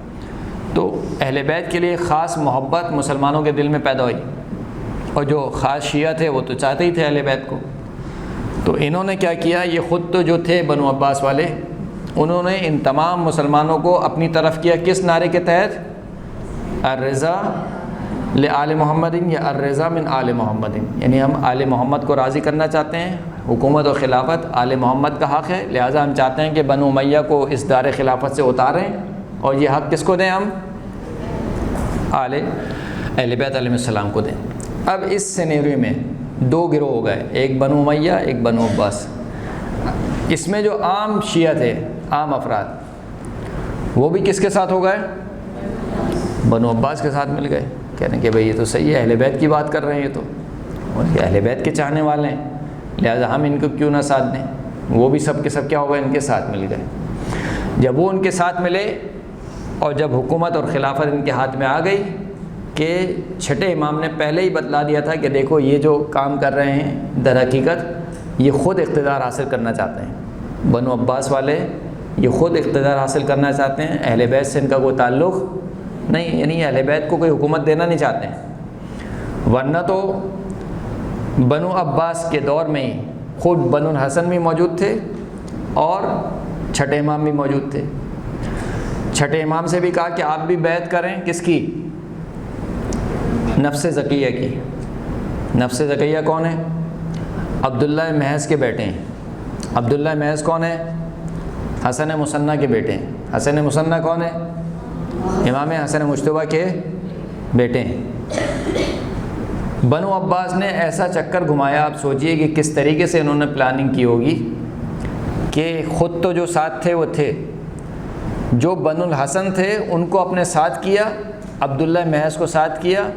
تو اہل بیت کے لیے خاص محبت مسلمانوں کے دل میں پیدا ہوئی، اور جو خاص شیعہ تھے وہ تو چاہتے ہی تھے اہل بیت کو۔ تو انہوں نے کیا کیا، یہ خود تو جو تھے بنو عباس والے، انہوں نے ان تمام مسلمانوں کو اپنی طرف کیا، کس نعرے کے تحت؟ الرضا لآل محمد، یا الرضا من آل محمد، یعنی ہم آل محمد کو راضی کرنا چاہتے ہیں، حکومت و خلافت آل محمد کا حق ہے، لہٰذا ہم چاہتے ہیں کہ بنو امیہ کو اس دار خلافت سے اتاریں اور یہ حق کس کو دیں ہم؟ اہل بیت علیہ السلام کو دیں۔ اب اس سینیریو میں دو گروہ ہو گئے، ایک بنو امیہ ایک بنو عباس۔ اس میں جو عام شیعہ تھے، عام افراد، وہ بھی کس کے ساتھ ہو گئے؟ بنو عباس کے ساتھ مل گئے، کہہ رہے ہیں کہ بھئی یہ تو صحیح ہے، اہل بیت کی بات کر رہے ہیں، یہ تو اہل بیت کے چاہنے والے ہیں، لہٰذا ہم ان کو کیوں نہ ساتھ دیں۔ وہ بھی سب کے سب کیا ہو گئے؟ ان کے ساتھ مل گئے۔ جب وہ ان کے ساتھ ملے اور جب حکومت اور خلافت ان کے ہاتھ میں آ گئی کہ چھٹے امام نے پہلے ہی بتلا دیا تھا کہ دیکھو یہ جو کام کر رہے ہیں در حقیقت یہ خود اقتدار حاصل کرنا چاہتے ہیں، بنو عباس والے یہ خود اقتدار حاصل کرنا چاہتے ہیں، اہل بیت سے ان کا کوئی تعلق نہیں، یعنی اہل بیت کو کوئی حکومت دینا نہیں چاہتے ہیں۔ ورنہ تو بنو عباس کے دور میں ہی خود بنو الحسن بھی موجود تھے اور چھٹے امام بھی موجود تھے۔ چھٹے امام سے بھی کہا کہ آپ بھی بیعت کریں، کس کی؟ نفس زکیہ کی۔ نفس زکیہ کون ہے؟ عبداللہ محض کے بیٹے ہیں۔ عبداللہ محض کون ہے؟ حسن مثنیٰ کے بیٹے ہیں۔ حسن مثنیٰ کون ہے؟ امام حسن مجتبیٰ کے بیٹے ہیں۔ بنو عباس نے ایسا چکر گھمایا، آپ سوچئے کہ کس طریقے سے انہوں نے پلاننگ کی ہوگی کہ خود تو جو ساتھ تھے وہ تھے، جو بنو الحسن تھے ان کو اپنے ساتھ کیا، عبداللہ محض کو ساتھ کیا،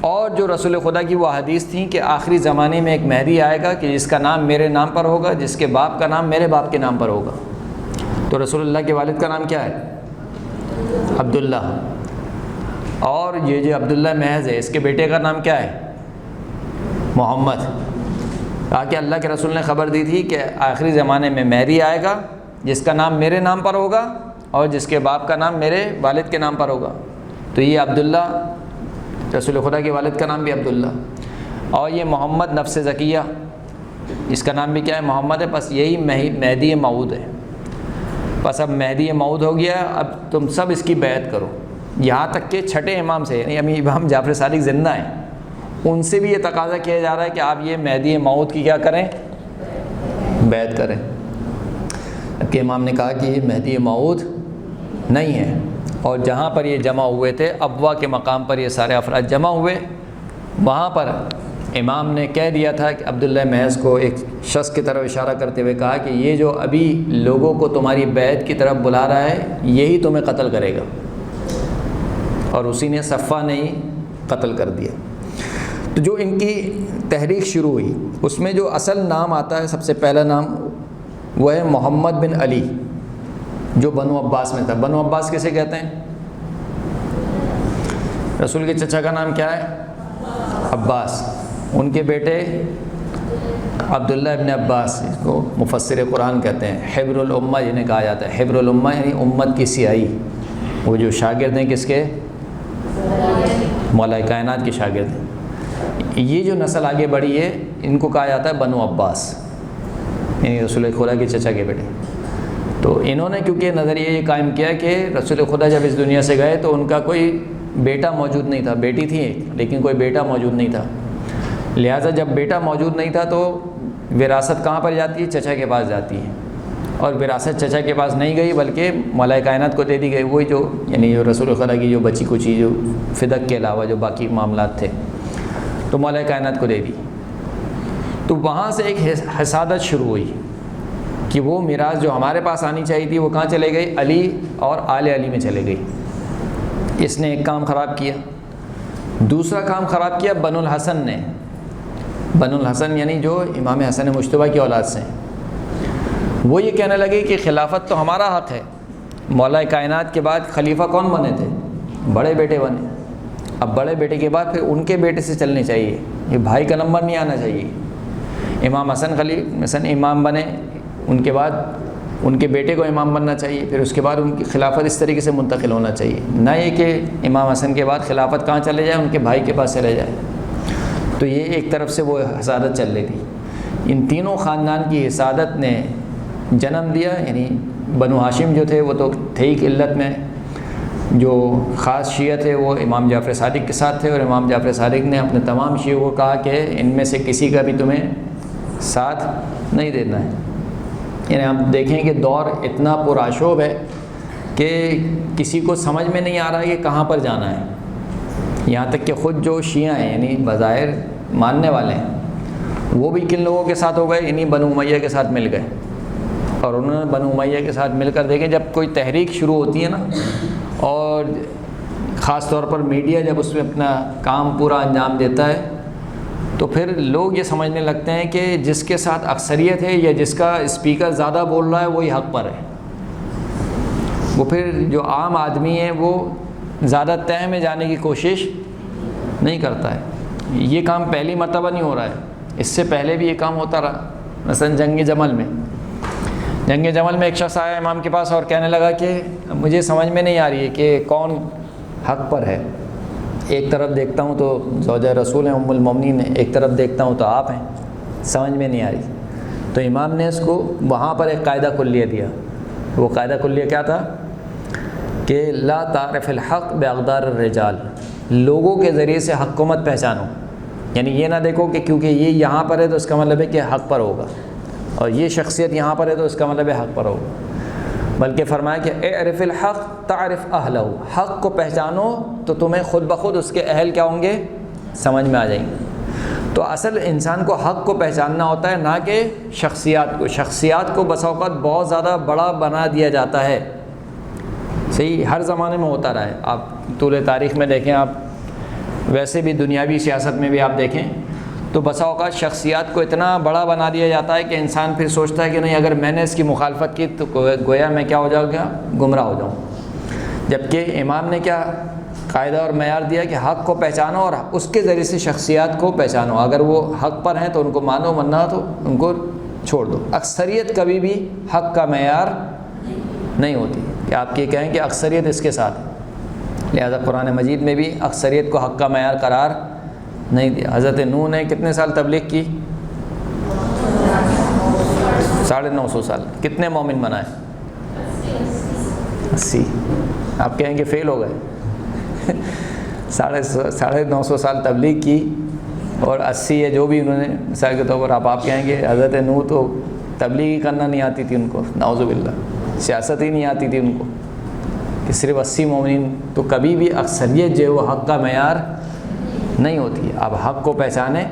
اور جو رسول خدا کی وہ حدیث تھیں کہ آخری زمانے میں ایک مہدی آئے گا کہ جس کا نام میرے نام پر ہوگا، جس کے باپ کا نام میرے باپ کے نام پر ہوگا۔ تو رسول اللہ کے والد کا نام کیا ہے؟ عبداللہ۔ اور یہ جو عبداللہ محض ہے اس کے بیٹے کا نام کیا ہے؟ محمد۔ کہا کہ اللہ کے رسول نے خبر دی تھی کہ آخری زمانے میں مہدی آئے گا جس کا نام میرے نام پر ہوگا اور جس کے باپ کا نام میرے والد کے نام پر ہوگا۔ تو یہ عبداللہ، رسول خدا کے والد کا نام بھی عبداللہ، اور یہ محمد نفس زکیہ، اس کا نام بھی کیا ہے؟ محمد ہے۔ بس یہی مہدی موعود ہے۔ بس اب مہدی موعود ہو گیا، اب تم سب اس کی بیعت کرو۔ یہاں تک کہ چھٹے امام سے، یعنی امام جعفر صادق زندہ ہیں، ان سے بھی یہ تقاضا کیا جا رہا ہے کہ آپ یہ مہدی موعود کی کیا کریں؟ بیعت کریں۔ اب کہ امام نے کہا کہ یہ مہدی موعود نہیں ہے، اور جہاں پر یہ جمع ہوئے تھے، ابوا کے مقام پر یہ سارے افراد جمع ہوئے، وہاں پر امام نے کہہ دیا تھا کہ عبداللہ محض کو ایک شخص کی طرف اشارہ کرتے ہوئے کہا کہ یہ جو ابھی لوگوں کو تمہاری بیعت کی طرف بلا رہا ہے یہی تمہیں قتل کرے گا، اور اسی نے صفہ نے ہی قتل کر دیا۔ تو جو ان کی تحریک شروع ہوئی اس میں جو اصل نام آتا ہے، سب سے پہلا نام وہ ہے محمد بن علی، جو بنو عباس میں تھا۔ بنو عباس کسے کہتے ہیں؟ رسول کے چچا کا نام کیا ہے؟ عباس۔ ان کے بیٹے عبداللہ ابن عباس، اس کو مفسر قرآن کہتے ہیں، حبر الامہ جنہیں کہا جاتا ہے۔ حبر الامہ یعنی امت کی سیاہی، وہ جو شاگرد ہیں کس کے؟ مولا کائنات کے شاگرد ہیں۔ یہ جو نسل آگے بڑھی ہے ان کو کہا جاتا ہے بنو عباس، یعنی رسول خدا کے چچا کے بیٹے۔ تو انہوں نے کیونکہ نظریہ یہ قائم کیا کہ رسول خدا جب اس دنیا سے گئے تو ان کا کوئی بیٹا موجود نہیں تھا، بیٹی تھی ایک لیکن کوئی بیٹا موجود نہیں تھا، لہٰذا جب بیٹا موجود نہیں تھا تو وراثت کہاں پر جاتی ہے؟ چچا کے پاس جاتی ہے، اور وراثت چچا کے پاس نہیں گئی بلکہ مولا کائنات کو دے دی گئی، وہی جو یعنی جو رسول خدا کی جو بچی کچی جو فدق کے علاوہ جو باقی معاملات تھے تو مولا کائنات کو دے دی۔ تو وہاں سے ایک حسادت شروع ہوئی کہ وہ میراث جو ہمارے پاس آنی چاہیے تھی وہ کہاں چلے گئی؟ علی اور آل علی میں چلے گئی۔ اس نے ایک کام خراب کیا۔ دوسرا کام خراب کیا بنو الحسن نے۔ بنو الحسن یعنی جو امام حسن مجتبیٰ کی اولاد سے ہیں، وہ یہ کہنے لگے کہ خلافت تو ہمارا حق ہے۔ مولا کائنات کے بعد خلیفہ کون بنے تھے؟ بڑے بیٹے بنے۔ اب بڑے بیٹے کے بعد پھر ان کے بیٹے سے چلنے چاہیے، یہ بھائی کا نمبر نہیں آنا چاہیے۔ امام حسن امام بنے، ان کے بعد ان کے بیٹے کو امام بننا چاہیے، پھر اس کے بعد ان کی خلافت اس طریقے سے منتقل ہونا چاہیے، نہ یہ کہ امام حسن کے بعد خلافت کہاں چلے جائے؟ ان کے بھائی کے پاس چلے جائے۔ تو یہ ایک طرف سے وہ حسادت چل رہی تھی۔ ان تینوں خاندان کی حسادت نے جنم دیا، یعنی بنو ہاشم جو تھے وہ تو تھے ہی قلت میں، جو خاص شیعہ تھے وہ امام جعفر صادق کے ساتھ تھے، اور امام جعفر صادق نے اپنے تمام شیعوں کو کہا کہ ان میں سے کسی کا بھی تمہیں ساتھ نہیں دینا ہے۔ یعنی آپ دیکھیں کہ دور اتنا پرآشوب ہے کہ کسی کو سمجھ میں نہیں آ رہا ہے کہ کہاں پر جانا ہے. یہاں تک کہ خود جو شیعہ ہیں یعنی بظاہر ماننے والے ہیں وہ بھی کن لوگوں کے ساتھ ہو گئے؟ انہیں بنو امیہ کے ساتھ مل گئے. اور انہوں نے بنو امیہ کے ساتھ مل کر دیکھیں جب کوئی تحریک شروع ہوتی ہے نا، اور خاص طور پر میڈیا جب اس میں اپنا کام پورا انجام دیتا ہے تو پھر لوگ یہ سمجھنے لگتے ہیں کہ جس کے ساتھ اکثریت ہے یا جس کا اسپیکر زیادہ بول رہا ہے وہی حق پر ہے. وہ پھر جو عام آدمی ہے وہ زیادہ تہ میں جانے کی کوشش نہیں کرتا ہے. یہ کام پہلی مرتبہ نہیں ہو رہا ہے، اس سے پہلے بھی یہ کام ہوتا رہا. مثلا جنگ جمل میں ایک شخص آیا امام کے پاس اور کہنے لگا کہ مجھے سمجھ میں نہیں آ رہی ہے کہ کون حق پر ہے. ایک طرف دیکھتا ہوں تو زوجہ رسول ہیں ام المومنین ہیں، ایک طرف دیکھتا ہوں تو آپ ہیں، سمجھ میں نہیں آ رہی. تو امام نے اس کو وہاں پر ایک قاعدہ کلیہ دیا. وہ قاعدہ کلیہ کیا تھا کہ لا تعرف الحق باقدار الرجال، لوگوں کے ذریعے سے حق کو مت پہچانو. یعنی یہ نہ دیکھو کہ کیونکہ یہ یہاں پر ہے تو اس کا مطلب ہے کہ حق پر ہوگا، اور یہ شخصیت یہاں پر ہے تو اس کا مطلب ہے حق پر ہوگا. بلکہ فرمایا کہ اعرف الحق تعرف اہلہ، حق کو پہچانو تو تمہیں خود بخود اس کے اہل کیا ہوں گے؟ سمجھ میں آ جائیں گے. تو اصل انسان کو حق کو پہچاننا ہوتا ہے، نہ کہ شخصیات کو. شخصیات کو بسا اوقات بہت زیادہ بڑا بنا دیا جاتا ہے. صحیح، ہر زمانے میں ہوتا رہا ہے. آپ طول تاریخ میں دیکھیں، آپ ویسے بھی دنیاوی سیاست میں بھی آپ دیکھیں تو بسا اوقات شخصیات کو اتنا بڑا بنا دیا جاتا ہے کہ انسان پھر سوچتا ہے کہ نہیں، اگر میں نے اس کی مخالفت کی تو گویا میں کیا ہو جاؤں گا؟ گمراہ ہو جاؤں. جبکہ امام نے کیا قاعدہ اور معیار دیا کہ حق کو پہچانو اور اس کے ذریعے سے شخصیات کو پہچانو. اگر وہ حق پر ہیں تو ان کو مانو، ورنہ تو ان کو چھوڑ دو. اکثریت کبھی بھی حق کا معیار نہیں ہوتی کہ آپ یہ کہیں کہ اکثریت اس کے ساتھ ہے. لہذا قرآن مجید میں بھی اکثریت کو حق کا معیار قرار نہیں دیا. حضرت نوح نے کتنے سال تبلیغ کی؟ 950 سال. کتنے مومن بنائے؟ 80. آپ کہیں گے فیل ہو گئے. 950 سال تبلیغ کی اور 80 ہے جو بھی انہوں نے مثال کے طور پر. آپ کہیں گے حضرت نوح تو تبلیغ ہی کرنا نہیں آتی تھی ان کو، نعوذ باللہ، سیاست ہی نہیں آتی تھی ان کو، کہ صرف 80 مومنین. تو کبھی بھی اکثریت جو ہے وہ حق کا معیار نہیں ہوتی. اب حق کو پہچانے.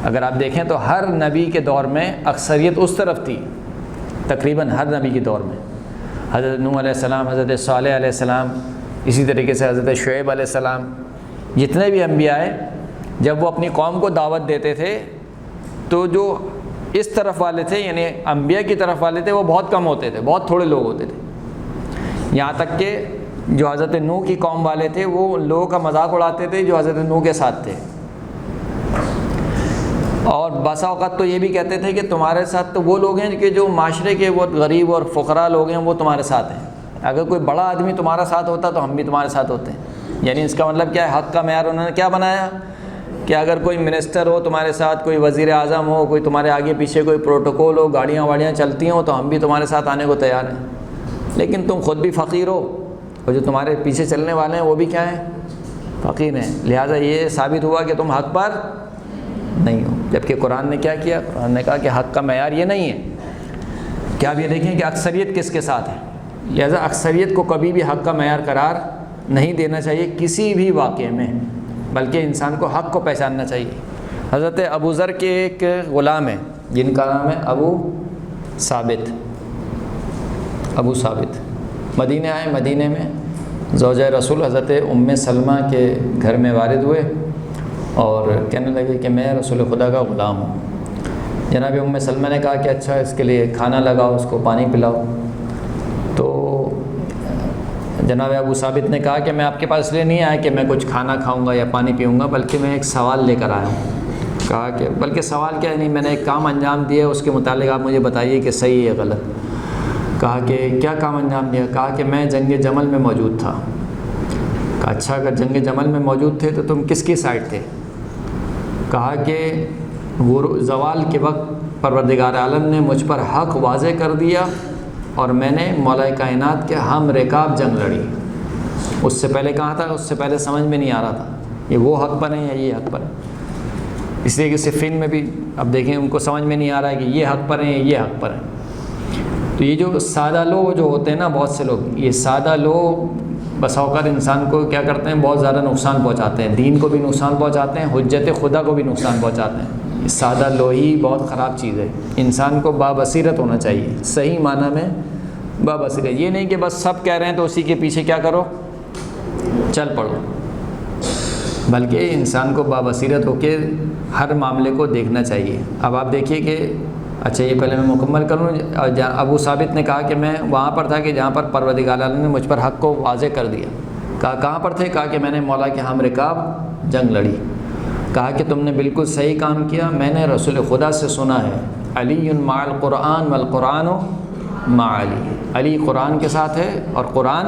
اگر آپ دیکھیں تو ہر نبی کے دور میں اکثریت اس طرف تھی، تقریباً ہر نبی کے دور میں. حضرت نوح علیہ السلام، حضرت صالح علیہ السلام، اسی طریقے سے حضرت شعیب علیہ السلام، جتنے بھی انبیاء ہیں جب وہ اپنی قوم کو دعوت دیتے تھے تو جو اس طرف والے تھے یعنی انبیاء کی طرف والے تھے وہ بہت کم ہوتے تھے، بہت تھوڑے لوگ ہوتے تھے. یہاں تک کہ جو حضرت نوح کی قوم والے تھے وہ لوگوں کا مذاق اڑاتے تھے جو حضرت نوح کے ساتھ تھے. اور بسا اوقات تو یہ بھی کہتے تھے کہ تمہارے ساتھ تو وہ لوگ ہیں کہ جو معاشرے کے بہت غریب اور فقراء لوگ ہیں وہ تمہارے ساتھ ہیں. اگر کوئی بڑا آدمی تمہارا ساتھ ہوتا تو ہم بھی تمہارے ساتھ ہوتے ہیں. یعنی اس کا مطلب کیا ہے؟ حق کا معیار انہوں نے کیا بنایا کہ اگر کوئی منسٹر ہو تمہارے ساتھ، کوئی وزیر اعظم ہو، کوئی تمہارے آگے پیچھے کوئی پروٹوکول ہو، گاڑیاں واڑیاں چلتی ہوں تو ہم بھی تمہارے ساتھ آنے کو تیار ہیں. لیکن تم خود بھی فقیر ہو اور جو تمہارے پیچھے چلنے والے ہیں وہ بھی کیا ہیں؟ فقیر ہیں. لہٰذا یہ ثابت ہوا کہ تم حق پر نہیں ہو. جبکہ قرآن نے کیا کیا؟ قرآن نے کہا کہ حق کا معیار یہ نہیں ہے. کیا آپ یہ دیکھیں کہ اکثریت کس کے ساتھ ہے. لہٰذا اکثریت کو کبھی بھی حق کا معیار قرار نہیں دینا چاہیے کسی بھی واقعے میں، بلکہ انسان کو حق کو پہچاننا چاہیے. حضرت ابو ذر کے ایک غلام ہیں جن کا نام ہے ابو ثابت. ابو ثابت مدینہ آئے. مدینہ میں زوجہ رسول حضرت ام سلمہ کے گھر میں وارد ہوئے اور کہنے لگے کہ میں رسول خدا کا غلام ہوں. جناب ام سلمہ نے کہا کہ اچھا اس کے لیے کھانا لگاؤ، اس کو پانی پلاؤ. تو جناب ابو ثابت نے کہا کہ میں آپ کے پاس اس لیے نہیں آیا کہ میں کچھ کھانا کھاؤں گا یا پانی پیوں گا، بلکہ میں ایک سوال لے کر آیا ہوں. کہا کہ بلکہ سوال کیا ہے، نہیں میں نے ایک کام انجام دیا ہے، اس کے متعلق آپ مجھے بتائیے کہ صحیح ہے غلط. کہا کہ کیا کام انجام دیا؟ کہا کہ میں جنگ جمل میں موجود تھا. کہا اچھا اگر جنگ جمل میں موجود تھے تو تم کس کی سائڈ تھے؟ کہا کہ وہ زوال کے وقت پروردگار عالم نے مجھ پر حق واضح کر دیا اور میں نے مولا کائنات کے ہم رکاب جنگ لڑی. اس سے پہلے کہاں تھا؟ اس سے پہلے سمجھ میں نہیں آ رہا تھا یہ وہ حق پر ہیں یا یہ حق پر ہیں. اس لیے کہ صفین میں بھی اب دیکھیں ان کو سمجھ میں نہیں آ رہا ہے کہ یہ حق پر ہیں یا یہ حق پر ہیں. تو یہ جو سادہ لو جو ہوتے ہیں نا، بہت سے لوگ یہ سادہ لو بس اوقات انسان کو کیا کرتے ہیں، بہت زیادہ نقصان پہنچاتے ہیں، دین کو بھی نقصان پہنچاتے ہیں، حجت خدا کو بھی نقصان پہنچاتے ہیں۔ سادہ لوہی بہت خراب چیز ہے، انسان کو بابصیرت ہونا چاہیے، صحیح معنی میں بابصیرت۔ یہ نہیں کہ بس سب کہہ رہے ہیں تو اسی کے پیچھے کیا کرو، چل پڑو، بلکہ انسان کو بابصیرت ہو کے ہر معاملے کو دیکھنا چاہیے۔ اب آپ دیکھیے کہ اچھا یہ پہلے میں مکمل کروں۔ ابو ثابت نے کہا کہ میں وہاں پر تھا کہ جہاں پر پروردگار عالم نے مجھ پر حق کو واضح کر دیا۔ کہا کہاں پر تھے؟ کہا کہ میں نے مولا کے ہم رکاب جنگ لڑی۔ کہا کہ تم نے بالکل صحیح کام کیا، میں نے رسول خدا سے سنا ہے علی مع القرآن والقرآن مع علی، علی قرآن کے ساتھ ہے اور قرآن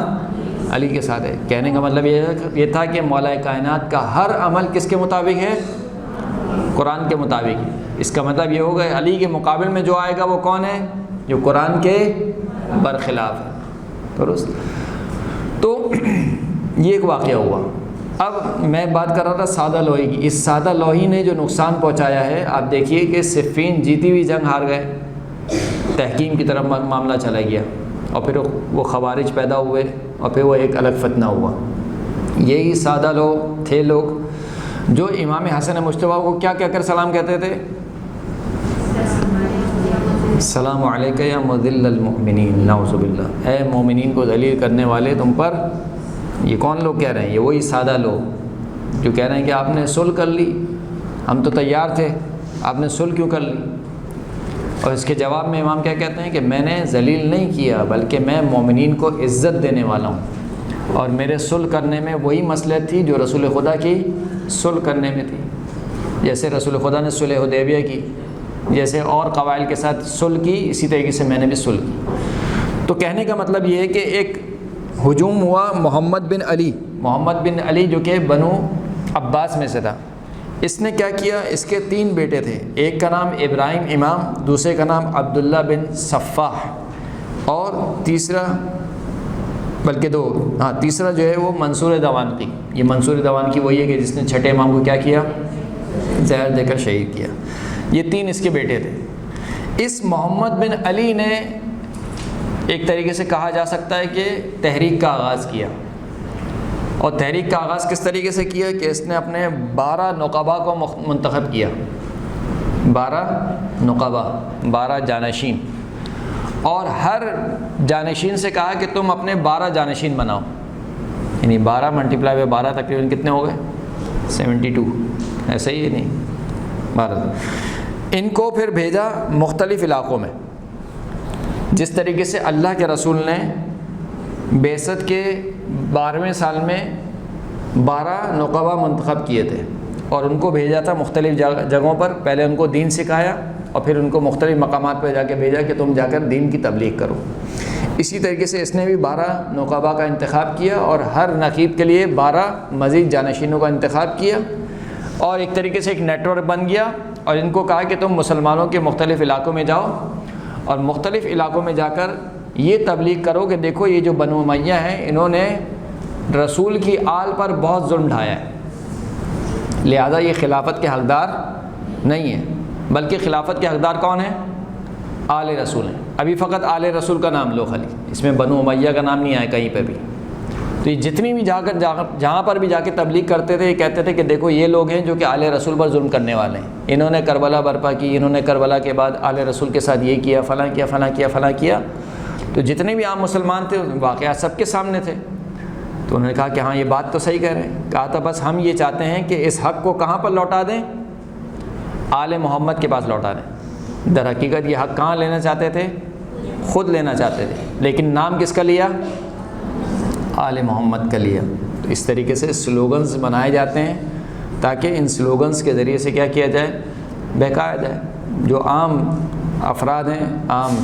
علی کے ساتھ ہے۔ کہنے کا مطلب یہ تھا کہ مولا کائنات کا ہر عمل کس کے مطابق ہے؟ قرآن کے مطابق ہے۔ اس کا مطلب یہ ہوگا علی کے مقابل میں جو آئے گا وہ کون ہے؟ جو قرآن کے برخلاف ہے۔ درست؟ تو یہ ایک واقعہ ہوا۔ اب میں بات کر رہا تھا سادہ لوہی کی۔ اس سادہ لوہی نے جو نقصان پہنچایا ہے، آپ دیکھیے کہ صفین جیتی ہوئی جنگ ہار گئے، تحکیم کی طرف معاملہ چلا گیا، اور پھر وہ خوارج پیدا ہوئے، اور پھر وہ ایک الگ فتنہ ہوا۔ یہی سادہ لوگ تھے لوگ جو امام حسن مجتبیٰ کو کیا کہہ کر سلام کہتے تھے؟ السلام علیکہ یا مذل المؤمنین، نعوذ باللہ، اے مومنین کو ذلیل کرنے والے تم پر۔ یہ کون لوگ کہہ رہے ہیں؟ یہ وہی سادہ لوگ جو کہہ رہے ہیں کہ آپ نے صلح کر لی، ہم تو تیار تھے، آپ نے صلح کیوں کر لی؟ اور اس کے جواب میں امام کیا کہتے ہیں کہ میں نے ذلیل نہیں کیا، بلکہ میں مومنین کو عزت دینے والا ہوں، اور میرے صلح کرنے میں وہی مصلحت تھی جو رسول خدا کی صلح کرنے میں تھی۔ جیسے رسول خدا نے صلح حدیبیہ کی، جیسے اور قبائل کے ساتھ صلح کی، اسی طریقے سے میں نے بھی صلح کی۔ تو کہنے کا مطلب یہ ہے کہ ایک ہجوم ہوا محمد بن علی جو کہ بنو عباس میں سے تھا۔ اس نے کیا کیا؟ اس کے 3 بیٹے تھے، ایک کا نام ابراہیم امام، دوسرے کا نام عبداللہ بن صفاح، اور تیسرا تیسرا جو ہے وہ منصور دوانقی۔ یہ منصور دوانقی وہی ہے کہ جس نے چھٹے امام کو کیا کیا؟ زہر دے کر شہید کیا۔ یہ 3 اس کے بیٹے تھے۔ اس محمد بن علی نے ایک طریقے سے کہا جا سکتا ہے کہ تحریک کا آغاز کیا، اور تحریک کا آغاز کس طریقے سے کیا کہ اس نے اپنے 12 نقباء کو منتخب کیا، 12 نقباء، 12 جانشین، اور ہر جانشین سے کہا کہ تم اپنے 12 جانشین بناؤ، یعنی 12 ملٹیپلائی بائی 12 تقریباً کتنے ہو گئے؟ 72، ایسا ہی ہے نہیں 12۔ ان کو پھر بھیجا مختلف علاقوں میں، جس طریقے سے اللہ کے رسول نے بعثت کے 12ویں سال میں 12 نقباء منتخب کیے تھے، اور ان کو بھیجا تھا مختلف جگہوں پر۔ پہلے ان کو دین سکھایا، اور پھر ان کو مختلف مقامات پہ جا کے بھیجا کہ تم جا کر دین کی تبلیغ کرو۔ اسی طریقے سے اس نے بھی 12 نقباء کا انتخاب کیا، اور ہر نقیب کے لیے 12 مزید جانشینوں کا انتخاب کیا، اور ایک طریقے سے ایک نیٹ ورک بن گیا، اور ان کو کہا کہ تم مسلمانوں کے مختلف علاقوں میں جاؤ، اور مختلف علاقوں میں جا کر یہ تبلیغ کرو کہ دیکھو یہ جو بنو امیہ ہیں، انہوں نے رسول کی آل پر بہت ظلم ڈھایا ہے، لہذا یہ خلافت کے حقدار نہیں ہے، بلکہ خلافت کے حقدار کون ہیں؟ آل رسول ہیں۔ ابھی فقط آل رسول کا نام لو خالی، اس میں بنو امیہ کا نام نہیں آیا کہیں پہ بھی۔ تو یہ جتنی بھی جہاں پر بھی جا کے تبلیغ کرتے تھے، یہ کہتے تھے کہ دیکھو یہ لوگ ہیں جو کہ آل رسول پر ظلم کرنے والے ہیں، انہوں نے کربلا برپا کی، انہوں نے کربلا کے بعد آل رسول کے ساتھ یہ کیا، فلاں کیا، فلاں کیا، فلاں کیا۔ تو جتنے بھی عام مسلمان تھے واقعات سب کے سامنے تھے، تو انہوں نے کہا کہ ہاں یہ بات تو صحیح کہہ رہے ہیں۔ کہا تھا بس ہم یہ چاہتے ہیں کہ اس حق کو کہاں پر لوٹا دیں؟ آل محمد کے پاس لوٹا دیں۔ در حقیقت یہ حق کہاں لینا چاہتے تھے؟ خود لینا چاہتے تھے، لیکن نام کس کا لیا؟ آل محمد کا لیا۔ تو اس طریقے سے سلوگنز بنائے جاتے ہیں تاکہ ان سلوگنز کے ذریعے سے کیا کیا جائے؟ بہکایا جائے۔ جو عام افراد ہیں، عام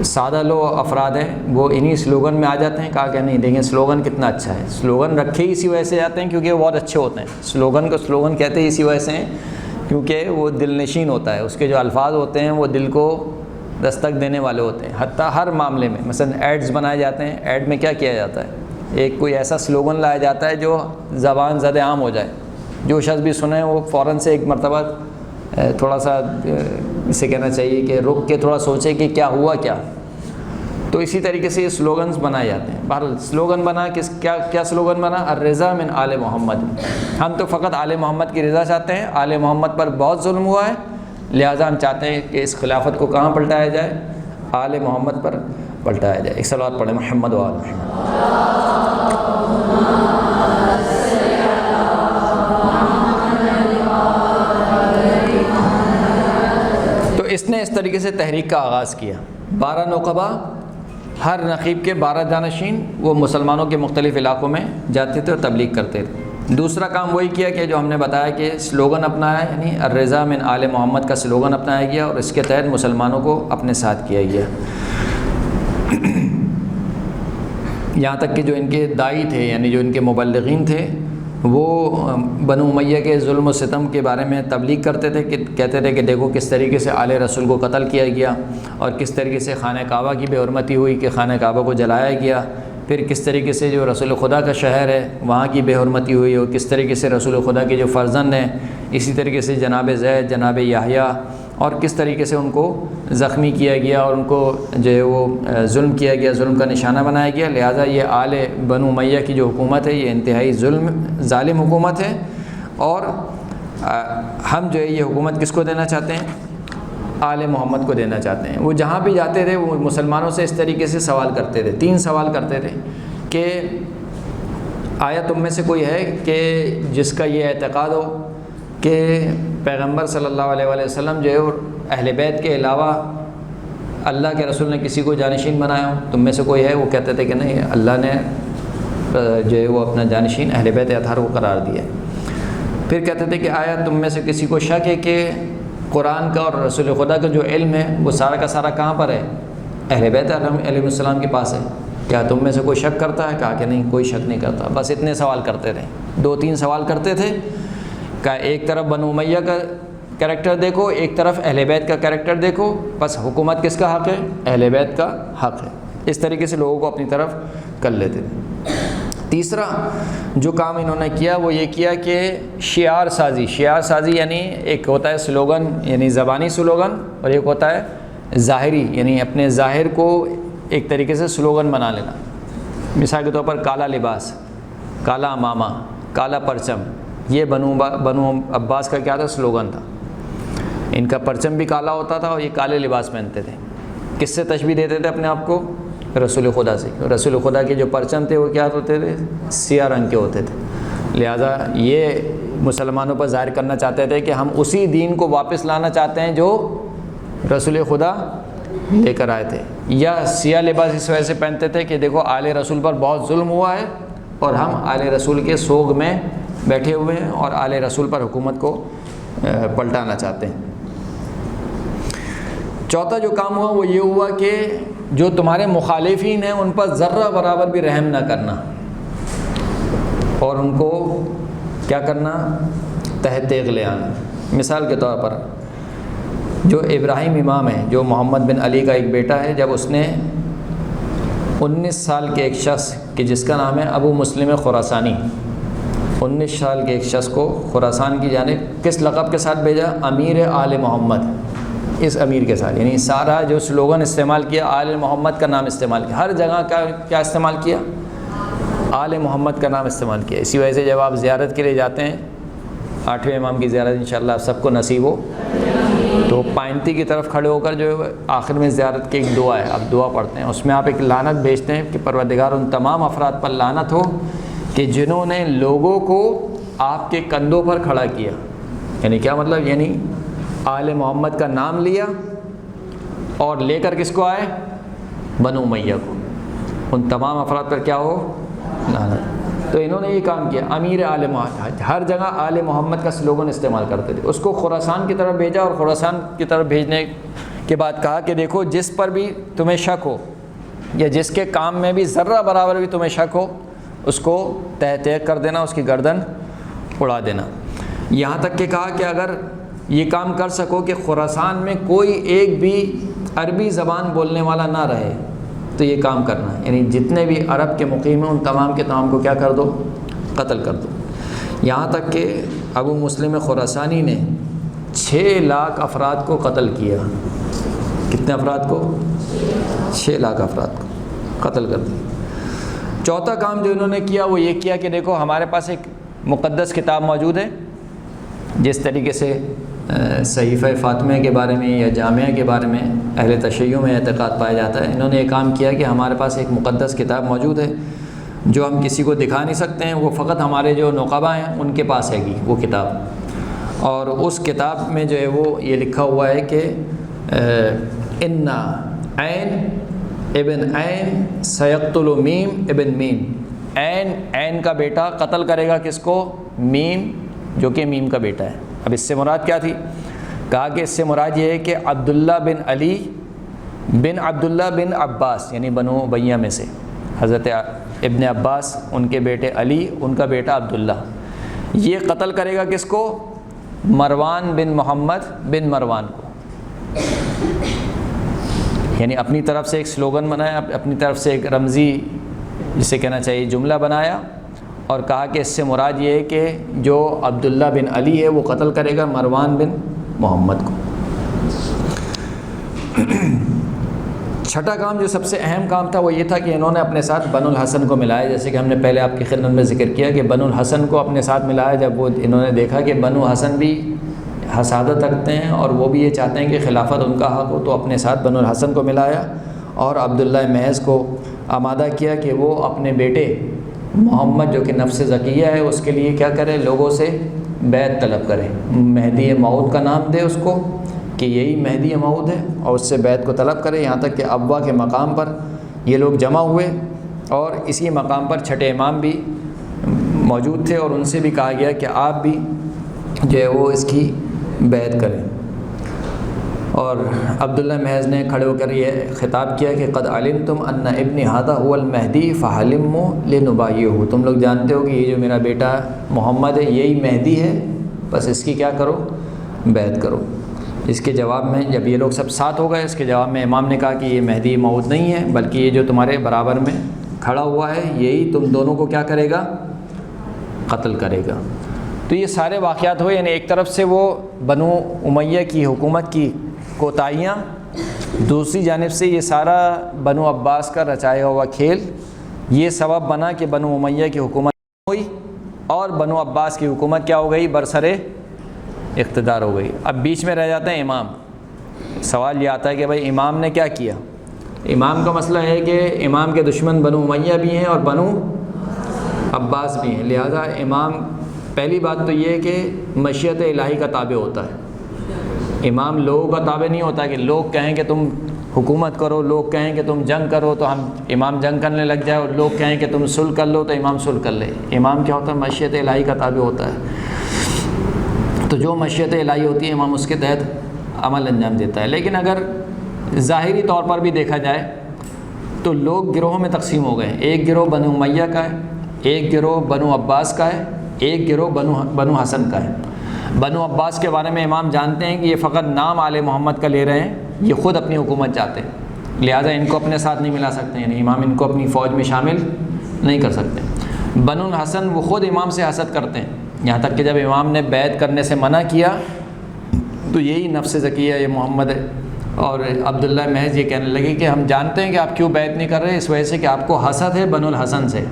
سادہ لو افراد ہیں، وہ انہی سلوگن میں آ جاتے ہیں۔ کہا کہ نہیں دیکھیں سلوگن کتنا اچھا ہے، سلوگن رکھے ہی اسی وجہ سے جاتے ہیں کیونکہ وہ بہت اچھے ہوتے ہیں۔ سلوگن کو سلوگن کہتے ہی اسی وجہ سے ہیں کیونکہ وہ دل نشین ہوتا ہے، اس کے جو الفاظ ہوتے ہیں وہ دل کو دستک دینے والے ہوتے ہیں۔ حتیٰ ہر معاملے میں مثلا ایڈز بنائے جاتے ہیں، ایڈ میں کیا کیا جاتا ہے؟ ایک کوئی ایسا سلوگن لایا جاتا ہے جو زبان زد عام ہو جائے، جو شخص بھی سنے وہ فوراً سے ایک مرتبہ تھوڑا سا اسے کہنا چاہیے کہ رک کے تھوڑا سوچے کہ کیا ہوا کیا، تو اسی طریقے سے یہ سلوگنز بنائے جاتے ہیں. بہرحال سلوگن بنا کیا سلوگن بنا؟ الرضا من آل محمد. ہم تو فقط آل محمد کی رضا چاہتے ہیں. آل محمد پر بہت ظلم ہوا ہے، لہٰذا ہم چاہتے ہیں کہ اس خلافت کو کہاں پلٹایا جائے؟ آل محمد پر پلٹایا جائے. ایک صلوات پڑھیں محمد و آل محمد. تو اس نے اس طریقے سے تحریک کا آغاز کیا. 12 نقبہ، ہر نقیب کے 12 جانشین، وہ مسلمانوں کے مختلف علاقوں میں جاتے تھے اور تبلیغ کرتے تھے. دوسرا کام وہی کیا کہ جو ہم نے بتایا کہ سلوگن اپنایا، یعنی الرضا من آل محمد کا سلوگن اپنایا گیا اور اس کے تحت مسلمانوں کو اپنے ساتھ کیا گیا. یہاں تک کہ جو ان کے داعی تھے، یعنی جو ان کے مبلغین تھے، وہ بنو امیہ کے ظلم و ستم کے بارے میں تبلیغ کرتے تھے، کہ کہتے تھے کہ دیکھو کس طریقے سے آل رسول کو قتل کیا گیا، اور کس طریقے سے خانہ کعبہ کی بے حرمتی ہوئی کہ خانہ کعبہ کو جلایا گیا، پھر کس طریقے سے جو رسول خدا کا شہر ہے وہاں کی بے حرمتی ہوئی، اور کس طریقے سے رسول خدا کے جو فرزند ہیں، اسی طریقے سے جناب زید، جناب یحییٰ، اور کس طریقے سے ان کو زخمی کیا گیا اور ان کو جو ہے وہ ظلم کیا گیا، ظلم کا نشانہ بنایا گیا. لہٰذا یہ آل بنو امیہ کی جو حکومت ہے یہ انتہائی ظالم حکومت ہے، اور ہم جو ہے یہ حکومت کس کو دینا چاہتے ہیں؟ آل محمد کو دینا چاہتے ہیں. وہ جہاں بھی جاتے تھے وہ مسلمانوں سے اس طریقے سے سوال کرتے تھے. 3 سوال کرتے تھے کہ آیا تم میں سے کوئی ہے کہ جس کا یہ اعتقاد ہو کہ پیغمبر صلی اللہ علیہ وآلہ وسلم جو ہے اہل بیت کے علاوہ اللہ کے رسول نے کسی کو جانشین بنایا ہو؟ تم میں سے کوئی ہے؟ وہ کہتے تھے کہ نہیں، اللہ نے جو ہے وہ اپنا جانشین اہل بیت اطہار کو قرار دیا. پھر کہتے تھے کہ آیا تم میں سے کسی کو شک ہے کہ قرآن کا اور رسول خدا کا جو علم ہے وہ سارا کا سارا کہاں پر ہے؟ اہل بیت علیہ السلام کے پاس ہے. کیا تم میں سے کوئی شک کرتا ہے؟ کہا کہ نہیں، کوئی شک نہیں کرتا. بس اتنے سوال کرتے تھے. 2-3 سوال کرتے تھے کہ ایک طرف بنو امیہ کا کریکٹر دیکھو، ایک طرف اہل بیت کا کریکٹر دیکھو، بس حکومت کس کا حق ہے؟ اہل بیت کا حق ہے. اس طریقے سے لوگوں کو اپنی طرف کر لیتے تھے. تیسرا جو کام انہوں نے کیا وہ یہ کیا کہ شعار سازی یعنی ایک ہوتا ہے سلوگن یعنی زبانی سلوگن، اور ایک ہوتا ہے ظاہری یعنی اپنے ظاہر کو ایک طریقے سے سلوگن بنا لینا. مثال کے طور پر کالا لباس، کالا امامہ، کالا پرچم، یہ بنو عباس کا کیا تھا؟ سلوگن تھا. ان کا پرچم بھی کالا ہوتا تھا اور یہ کالے لباس پہنتے تھے. کس سے تشبیہ دیتے تھے اپنے آپ کو؟ رسول خدا سے. رسول خدا کے جو پرچم تھے وہ کیا ہوتے تھے؟ سیاہ رنگ کے ہوتے تھے. لہذا یہ مسلمانوں پر ظاہر کرنا چاہتے تھے کہ ہم اسی دین کو واپس لانا چاہتے ہیں جو رسول خدا لے کر آئے تھے. یا سیاہ لباس اس وجہ سے پہنتے تھے کہ دیکھو آل رسول پر بہت ظلم ہوا ہے اور ہم آل رسول کے سوگ میں بیٹھے ہوئے ہیں اور آل رسول پر حکومت کو پلٹانا چاہتے ہیں. چوتھا جو کام ہوا وہ یہ ہوا کہ جو تمہارے مخالفین ہیں ان پر ذرہ برابر بھی رحم نہ کرنا اور ان کو کیا کرنا؟ تحت تیغ لے آنا. مثال کے طور پر جو ابراہیم امام ہے، جو محمد بن علی کا ایک بیٹا ہے، جب اس نے 19 سال کے ایک شخص کہ جس کا نام ہے ابو مسلم خراسانی، 19 سال کے ایک شخص کو خراسان کی جانب کس لقب کے ساتھ بھیجا؟ امیر آل محمد. اس امیر کے ساتھ یعنی سارا جو سلوگن استعمال کیا آل محمد کا نام استعمال کیا. ہر جگہ کا کیا استعمال کیا؟ آل محمد کا نام استعمال کیا. اسی وجہ سے جب آپ زیارت کے لیے جاتے ہیں، 8ویں امام کی زیارت انشاءاللہ آپ سب کو نصیب ہو، تو پائنتی کی طرف کھڑے ہو کر جو آخر میں زیارت کی ایک دعا ہے، آپ دعا پڑھتے ہیں، اس میں آپ ایک لعنت بھیجتے ہیں کہ پروردگار ان تمام افراد پر لعنت ہو کہ جنہوں نے لوگوں کو آپ کے کندھوں پر کھڑا کیا. یعنی کیا مطلب؟ یعنی آل محمد کا نام لیا اور لے کر کس کو آئے؟ بنو امیہ کو. ان تمام افراد پر کیا ہو؟ لعنت. تو انہوں نے یہ کام کیا. امیر آل محمد، ہر جگہ آل محمد کا سلوگن استعمال کرتے تھے. اس کو خراسان کی طرف بھیجا اور خراسان کی طرف بھیجنے کے بعد کہا کہ دیکھو جس پر بھی تمہیں شک ہو یا جس کے کام میں بھی ذرہ برابر بھی تمہیں شک ہو اس کو تہ تیغ کر دینا، اس کی گردن اڑا دینا. یہاں تک کہ کہا کہ اگر یہ کام کر سکو کہ خراسان میں کوئی ایک بھی عربی زبان بولنے والا نہ رہے تو یہ کام کرنا ہے. یعنی جتنے بھی عرب کے مقیم ہیں ان تمام کے تمام کو کیا کر دو؟ قتل کر دو. یہاں تک کہ ابو مسلم خراسانی نے 6 لاکھ افراد کو قتل کیا. کتنے افراد کو؟ 6 لاکھ افراد کو قتل کر دیا۔ چوتھا کام جو انہوں نے کیا وہ یہ کیا کہ دیکھو ہمارے پاس ایک مقدس کتاب موجود ہے، جس طریقے سے صحیفہ فاطمہ کے بارے میں یا جامعہ کے بارے میں اہل تشیع میں اعتقاد پایا جاتا ہے، انہوں نے یہ کام کیا کہ ہمارے پاس ایک مقدس کتاب موجود ہے جو ہم کسی کو دکھا نہیں سکتے ہیں، وہ فقط ہمارے جو نقبا ہیں ان کے پاس ہے گی وہ کتاب، اور اس کتاب میں جو ہے وہ یہ لکھا ہوا ہے کہ ان عین ابن عین سیقتل میم ابن میم، عین کا بیٹا قتل کرے گا کس کو؟ میم، جو کہ میم کا بیٹا ہے۔ اب اس سے مراد کیا تھی؟ کہا کہ اس سے مراد یہ ہے کہ عبداللہ بن علی بن عبداللہ بن عباس، یعنی بنو امیہ میں سے حضرت ابن عباس، ان کے بیٹے علی، ان کا بیٹا عبداللہ، یہ قتل کرے گا کس کو؟ مروان بن محمد بن مروان کو۔ یعنی اپنی طرف سے ایک سلوگن بنایا، اپنی طرف سے ایک رمزی جسے کہنا چاہیے جملہ بنایا، اور کہا کہ اس سے مراد یہ ہے کہ جو عبداللہ بن علی ہے وہ قتل کرے گا مروان بن محمد کو۔ چھٹا کام جو سب سے اہم کام تھا وہ یہ تھا کہ انہوں نے اپنے ساتھ بنو الحسن کو ملایا، جیسے کہ ہم نے پہلے آپ کی خدمت میں ذکر کیا کہ بنو الحسن کو اپنے ساتھ ملایا جب وہ انہوں نے دیکھا کہ بنو حسن بھی حسادت رکھتے ہیں اور وہ بھی یہ چاہتے ہیں کہ خلافت ان کا حق ہو، تو اپنے ساتھ بنو الحسن کو ملایا اور عبداللہ محض کو آمادہ کیا کہ وہ اپنے بیٹے محمد جو کہ نفس زکیہ ہے اس کے لیے کیا کرے؟ لوگوں سے بیعت طلب کرے، مہدی موعود کا نام دے اس کو کہ یہی مہدی موعود ہے، اور اس سے بیعت کو طلب کرے۔ یہاں تک کہ ابوا کے مقام پر یہ لوگ جمع ہوئے اور اسی مقام پر چھٹے امام بھی موجود تھے، اور ان سے بھی کہا گیا کہ آپ بھی جو ہے وہ اس کی بیعت کریں۔ اور عبداللہ محض نے کھڑے ہو کر یہ خطاب کیا کہ قد علمتم ان ابنی ھذا هو المہدی فحلموا لنبایعہ، تم لوگ جانتے ہو کہ یہ جو میرا بیٹا محمد ہے یہی مہدی ہے، بس اس کی کیا کرو؟ بیعت کرو۔ اس کے جواب میں جب یہ لوگ سب ساتھ ہو گئے، اس کے جواب میں امام نے کہا کہ یہ مہدی موعود نہیں ہے، بلکہ یہ جو تمہارے برابر میں کھڑا ہوا ہے یہی تم دونوں کو کیا کرے گا؟ قتل کرے گا۔ تو یہ سارے واقعات ہوئے، یعنی ایک طرف سے وہ بنو امیہ کی حکومت کی کوتاہیاں، دوسری جانب سے یہ سارا بنو عباس کا رچایا ہوا کھیل، یہ سبب بنا کہ بنو امیہ کی حکومت ہوئی اور بنو عباس کی حکومت کیا ہو گئی؟ برسر اقتدار ہو گئی۔ اب بیچ میں رہ جاتے ہیں امام۔ سوال یہ آتا ہے کہ بھائی امام نے کیا کیا؟ امام کا مسئلہ ہے کہ امام کے دشمن بنو امیہ بھی ہیں اور بنو عباس بھی ہیں، لہذا امام پہلی بات تو یہ ہے کہ مشیت الہی کا تابع ہوتا ہے۔ امام لوگوں کا تابع نہیں ہوتا کہ لوگ کہیں کہ تم حکومت کرو، لوگ کہیں کہ تم جنگ کرو تو ہم امام جنگ کرنے لگ جائے، اور لوگ کہیں کہ تم صلح کر لو تو امام صلح کر لے۔ امام کیا ہوتا ہے؟ مشیت الہی کا تابع ہوتا ہے، تو جو مشیت الہی ہوتی ہے امام اس کے تحت عمل انجام دیتا ہے۔ لیکن اگر ظاہری طور پر بھی دیکھا جائے تو لوگ گروہوں میں تقسیم ہو گئے، ایک گروہ بنو امیہ کا ہے، ایک گروہ بنو عباس کا ہے، ایک گروہ بنو حسن کا ہے۔ بنو عباس کے بارے میں امام جانتے ہیں کہ یہ فقط نام آل محمد کا لے رہے ہیں، یہ خود اپنی حکومت چاہتے ہیں، لہٰذا ان کو اپنے ساتھ نہیں ملا سکتے، یعنی امام ان کو اپنی فوج میں شامل نہیں کر سکتے۔ بنو الحسن وہ خود امام سے حسد کرتے ہیں، یہاں تک کہ جب امام نے بیعت کرنے سے منع کیا تو یہی نفس زکیہ یہ محمد ہے اور عبداللہ محض یہ کہنے لگے کہ ہم جانتے ہیں کہ آپ کیوں بیعت نہیں کر رہے، اس وجہ سے کہ آپ کو حسد ہے بنو الحسن سے،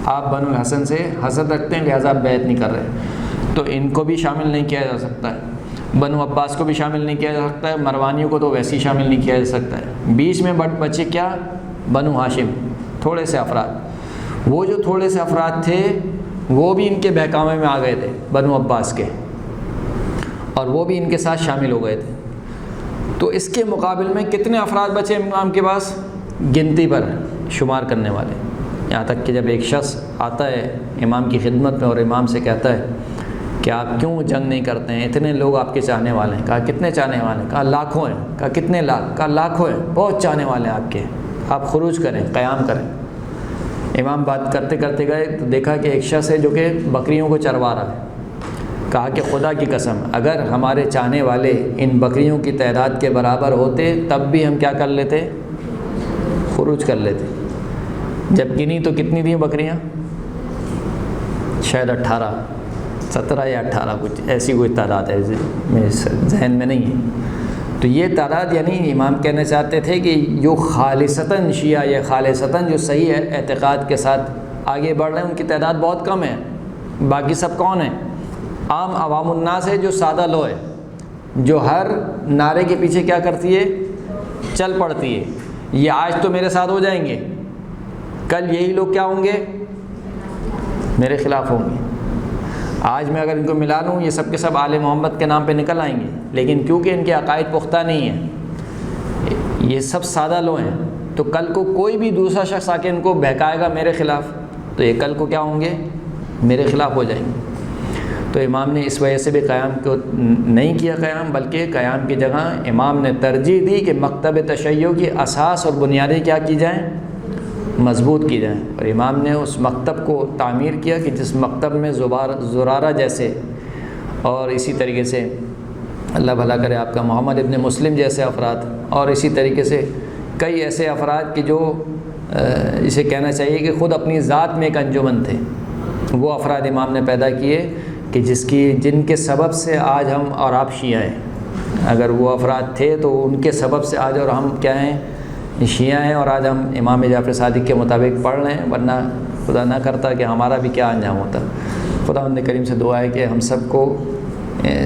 آپ بنو الحسن سے حسد رکھتے ہیں، لہٰذا آپ بیعت نہیں کر رہے، تو ان کو بھی شامل نہیں کیا جا سکتا ہے، بنو عباس کو بھی شامل نہیں کیا جا سکتا ہے، مروانیوں کو تو ویسے ہی شامل نہیں کیا جا سکتا ہے۔ بیچ میں بچے کیا؟ بنو ہاشم، تھوڑے سے افراد۔ وہ جو تھوڑے سے افراد تھے وہ بھی ان کے بہکامے میں آ گئے تھے بنو عباس کے، اور وہ بھی ان کے ساتھ شامل ہو گئے تھے۔ تو اس کے مقابل میں کتنے افراد بچے امام کے پاس؟ گنتی پر شمار کرنے والے، یہاں تک کہ جب ایک شخص آتا ہے امام کی خدمت میں اور امام سے کہتا ہے کہ آپ کیوں جنگ نہیں کرتے ہیں، اتنے لوگ آپ کے چاہنے والے ہیں۔ کہا کتنے چاہنے والے ہیں؟ کہا لاکھوں ہیں۔ کہا کتنے لاکھ؟ کہا لاکھوں ہیں، بہت چاہنے والے ہیں آپ کے، آپ خروج کریں، قیام کریں۔ امام بات کرتے کرتے گئے تو دیکھا کہ ایک شخص ہے جو کہ بکریوں کو چروا رہا ہے۔ کہا کہ خدا کی قسم اگر ہمارے چاہنے والے ان بکریوں کی تعداد کے برابر ہوتے تب بھی ہم کیا کر لیتے؟ خروج کر لیتے۔ جب گنی تو کتنی تھیں بکریاں؟ شاید 18، 17 یا 18، کچھ ایسی کوئی تعداد ہے، میرے ذہن میں نہیں ہے۔ تو یہ تعداد یعنی امام کہنا چاہتے تھے کہ جو خالصتاً شیعہ یا خالصتاً جو صحیح ہے اعتقاد کے ساتھ آگے بڑھ رہے ہیں ان کی تعداد بہت کم ہے. باقی سب کون ہیں؟ عام عوام الناس ہے جو سادہ لو ہے، جو ہر نعرے کے پیچھے کیا کرتی ہے؟ چل پڑتی ہے. یہ آج تو میرے ساتھ ہو جائیں گے، کل یہی لوگ کیا ہوں گے؟ میرے خلاف ہوں گے. آج میں اگر ان کو ملا لوں یہ سب کے سب آل محمد کے نام پہ نکل آئیں گے، لیکن کیونکہ ان کے عقائد پختہ نہیں ہیں، یہ سب سادہ لو ہیں، تو کل کو کوئی بھی دوسرا شخص آ کے ان کو بہکائے گا میرے خلاف، تو یہ کل کو کیا ہوں گے؟ میرے خلاف ہو جائیں گے. تو امام نے اس وجہ سے بھی قیام کو نہیں کیا قیام، بلکہ قیام کی جگہ امام نے ترجیح دی کہ مکتب تشیع کی اساس اور بنیادیں کیا کی جائیں؟ مضبوط کی جائیں. اور امام نے اس مکتب کو تعمیر کیا کہ جس مکتب میں زرارہ جیسے اور اسی طریقے سے اللہ بھلا کرے آپ کا محمد ابن مسلم جیسے افراد، اور اسی طریقے سے کئی ایسے افراد کہ جو اسے کہنا چاہیے کہ خود اپنی ذات میں ایک انجمن تھے، وہ افراد امام نے پیدا کیے کہ جن کے سبب سے آج ہم اور آپ شیعہ ہیں. اگر وہ افراد تھے تو ان کے سبب سے آج اور ہم کیا ہیں؟ شیعہ ہیں، اور آج ہم امام جعفر صادق کے مطابق پڑھ رہے ہیں، ورنہ خدا نہ کرتا کہ ہمارا بھی کیا انجام ہوتا. خداوند کریم سے دعا ہے کہ ہم سب کو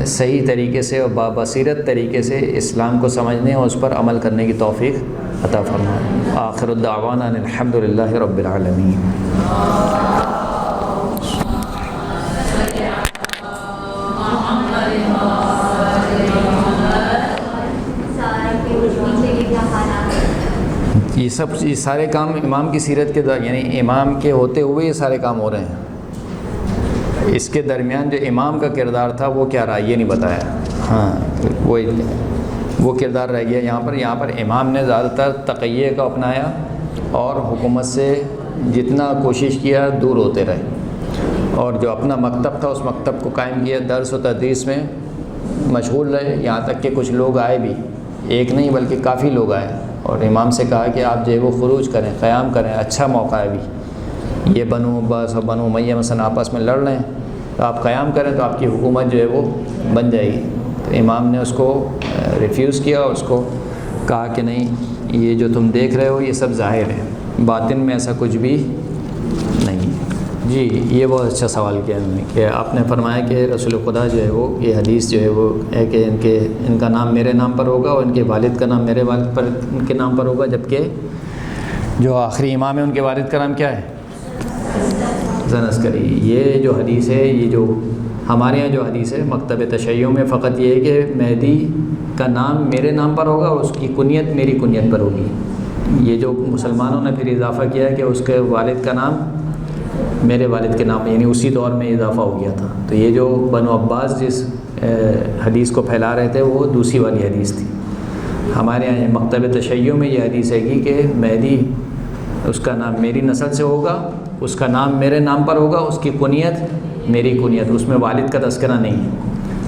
صحیح طریقے سے اور بابصیرت طریقے سے اسلام کو سمجھنے اور اس پر عمل کرنے کی توفیق عطا فرمائے. آخر الدعوانا الحمد للہ رب العالمین. یہ سارے کام امام کی سیرت کے یعنی امام کے ہوتے ہوئے یہ سارے کام ہو رہے ہیں. اس کے درمیان جو امام کا کردار تھا وہ کیا رہا یہ نہیں بتایا. ہاں وہ کردار رہ گیا یہاں پر امام نے زیادہ تر تقیہ کا اپنایا اور حکومت سے جتنا کوشش کیا دور ہوتے رہے، اور جو اپنا مکتب تھا اس مکتب کو قائم کیا، درس و تدریس میں مشغول رہے، یہاں تک کہ کچھ لوگ آئے بھی، ایک نہیں بلکہ کافی لوگ آئے، اور امام سے کہا کہ آپ جو ہے وہ خروج کریں، قیام کریں، اچھا موقع ہے بھی. یہ بنو عباس اور بنو امیہ مثلا آپس میں لڑ رہے ہیں، تو آپ قیام کریں تو آپ کی حکومت جو ہے وہ بن جائے گی. تو امام نے اس کو ریفیوز کیا اور اس کو کہا کہ نہیں، یہ جو تم دیکھ رہے ہو یہ سب ظاہر ہے، باطن میں ایسا کچھ بھی نہیں. جی یہ بہت اچھا سوال کیا انہوں نے کہ آپ نے فرمایا کہ رسول خدا جو ہے وہ یہ حدیث جو ہے وہ ہے کہ ان کا نام میرے نام پر ہوگا اور ان کے والد کا نام میرے والد پر ان کے نام پر ہوگا، جبکہ جو آخری امام ہے ان کے والد کا نام کیا ہے؟ حسن عسکری. یہ جو حدیث ہے، یہ جو ہمارے یہاں جو حدیث ہے مکتب تشیع میں فقط یہ ہے کہ مہدی کا نام میرے نام پر ہوگا اور اس کی کنیت میری کنیت پر ہوگی. یہ جو مسلمانوں نے پھر اضافہ کیا ہے کہ اس کے والد کا نام میرے والد کے نام، یعنی اسی دور میں اضافہ ہو گیا تھا. تو یہ جو بنو عباس جس حدیث کو پھیلا رہے تھے وہ دوسری والی حدیث تھی. ہمارے یہاں مکتب تشیع میں یہ حدیث ہے کہ مہدی اس کا نام میری نسل سے ہوگا، اس کا نام میرے نام پر ہوگا، اس کی کنیت میری کنیت، اس میں والد کا تذکرہ نہیں ہے.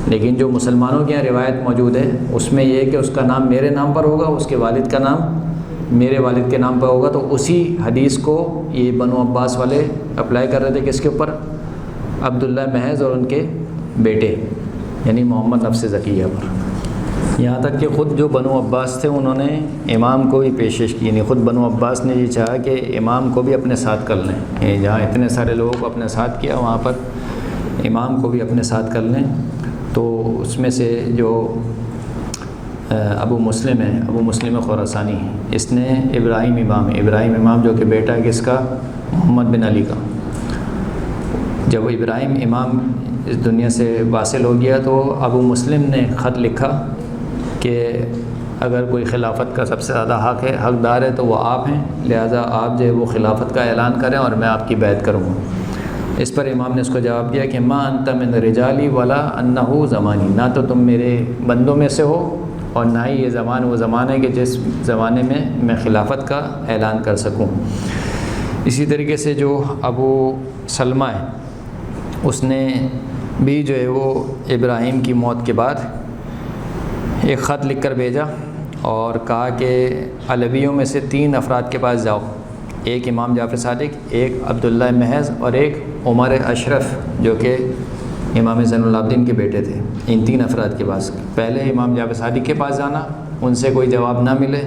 لیکن جو مسلمانوں کے یہاں روایت موجود ہے اس میں یہ ہے کہ اس کا نام میرے نام پر ہوگا، اس کے والد کا نام میرے والد کے نام پر ہوگا. تو اسی حدیث کو یہ بنو عباس والے اپلائی کر رہے تھے کس کے اوپر؟ عبداللہ محض اور ان کے بیٹے یعنی محمد نفس زکیہ پر. یہاں تک کہ خود جو بنو عباس تھے انہوں نے امام کو بھی پیشکش کی، یعنی خود بنو عباس نے یہ چاہا کہ امام کو بھی اپنے ساتھ کر لیں، یعنی جہاں اتنے سارے لوگوں کو اپنے ساتھ کیا وہاں پر امام کو بھی اپنے ساتھ کر لیں. تو اس میں سے جو ابو مسلم ہے، ابو مسلم خراسانی، اس نے ابراہیم امام جو کہ بیٹا ہے کس کا؟ محمد بن علی کا. جب ابراہیم امام اس دنیا سے واصل ہو گیا تو ابو مسلم نے خط لکھا کہ اگر کوئی خلافت کا سب سے زیادہ حقدار ہے تو وہ آپ ہیں، لہٰذا آپ جو ہے وہ خلافت کا اعلان کریں اور میں آپ کی بیعت کروں گا. اس پر امام نے اس کو جواب دیا کہ ما انت من رجالی ولا انہ زمانی، نہ تو تم میرے بندوں میں سے ہو اور نہ ہی یہ وہ زمانہ ہے کہ جس زمانے میں میں خلافت کا اعلان کر سکوں. اسی طریقے سے جو ابو سلمہ ہے اس نے بھی جو ہے وہ ابراہیم کی موت کے بعد ایک خط لکھ کر بھیجا اور کہا کہ علویوں میں سے 3 افراد کے پاس جاؤ، ایک امام جعفر صادق، ایک عبداللہ محض اور ایک عمر اشرف جو کہ امام زین العابدین کے بیٹے تھے، ان 3 افراد کے پاس پہلے امام جعفر صادق کے پاس جانا، ان سے کوئی جواب نہ ملے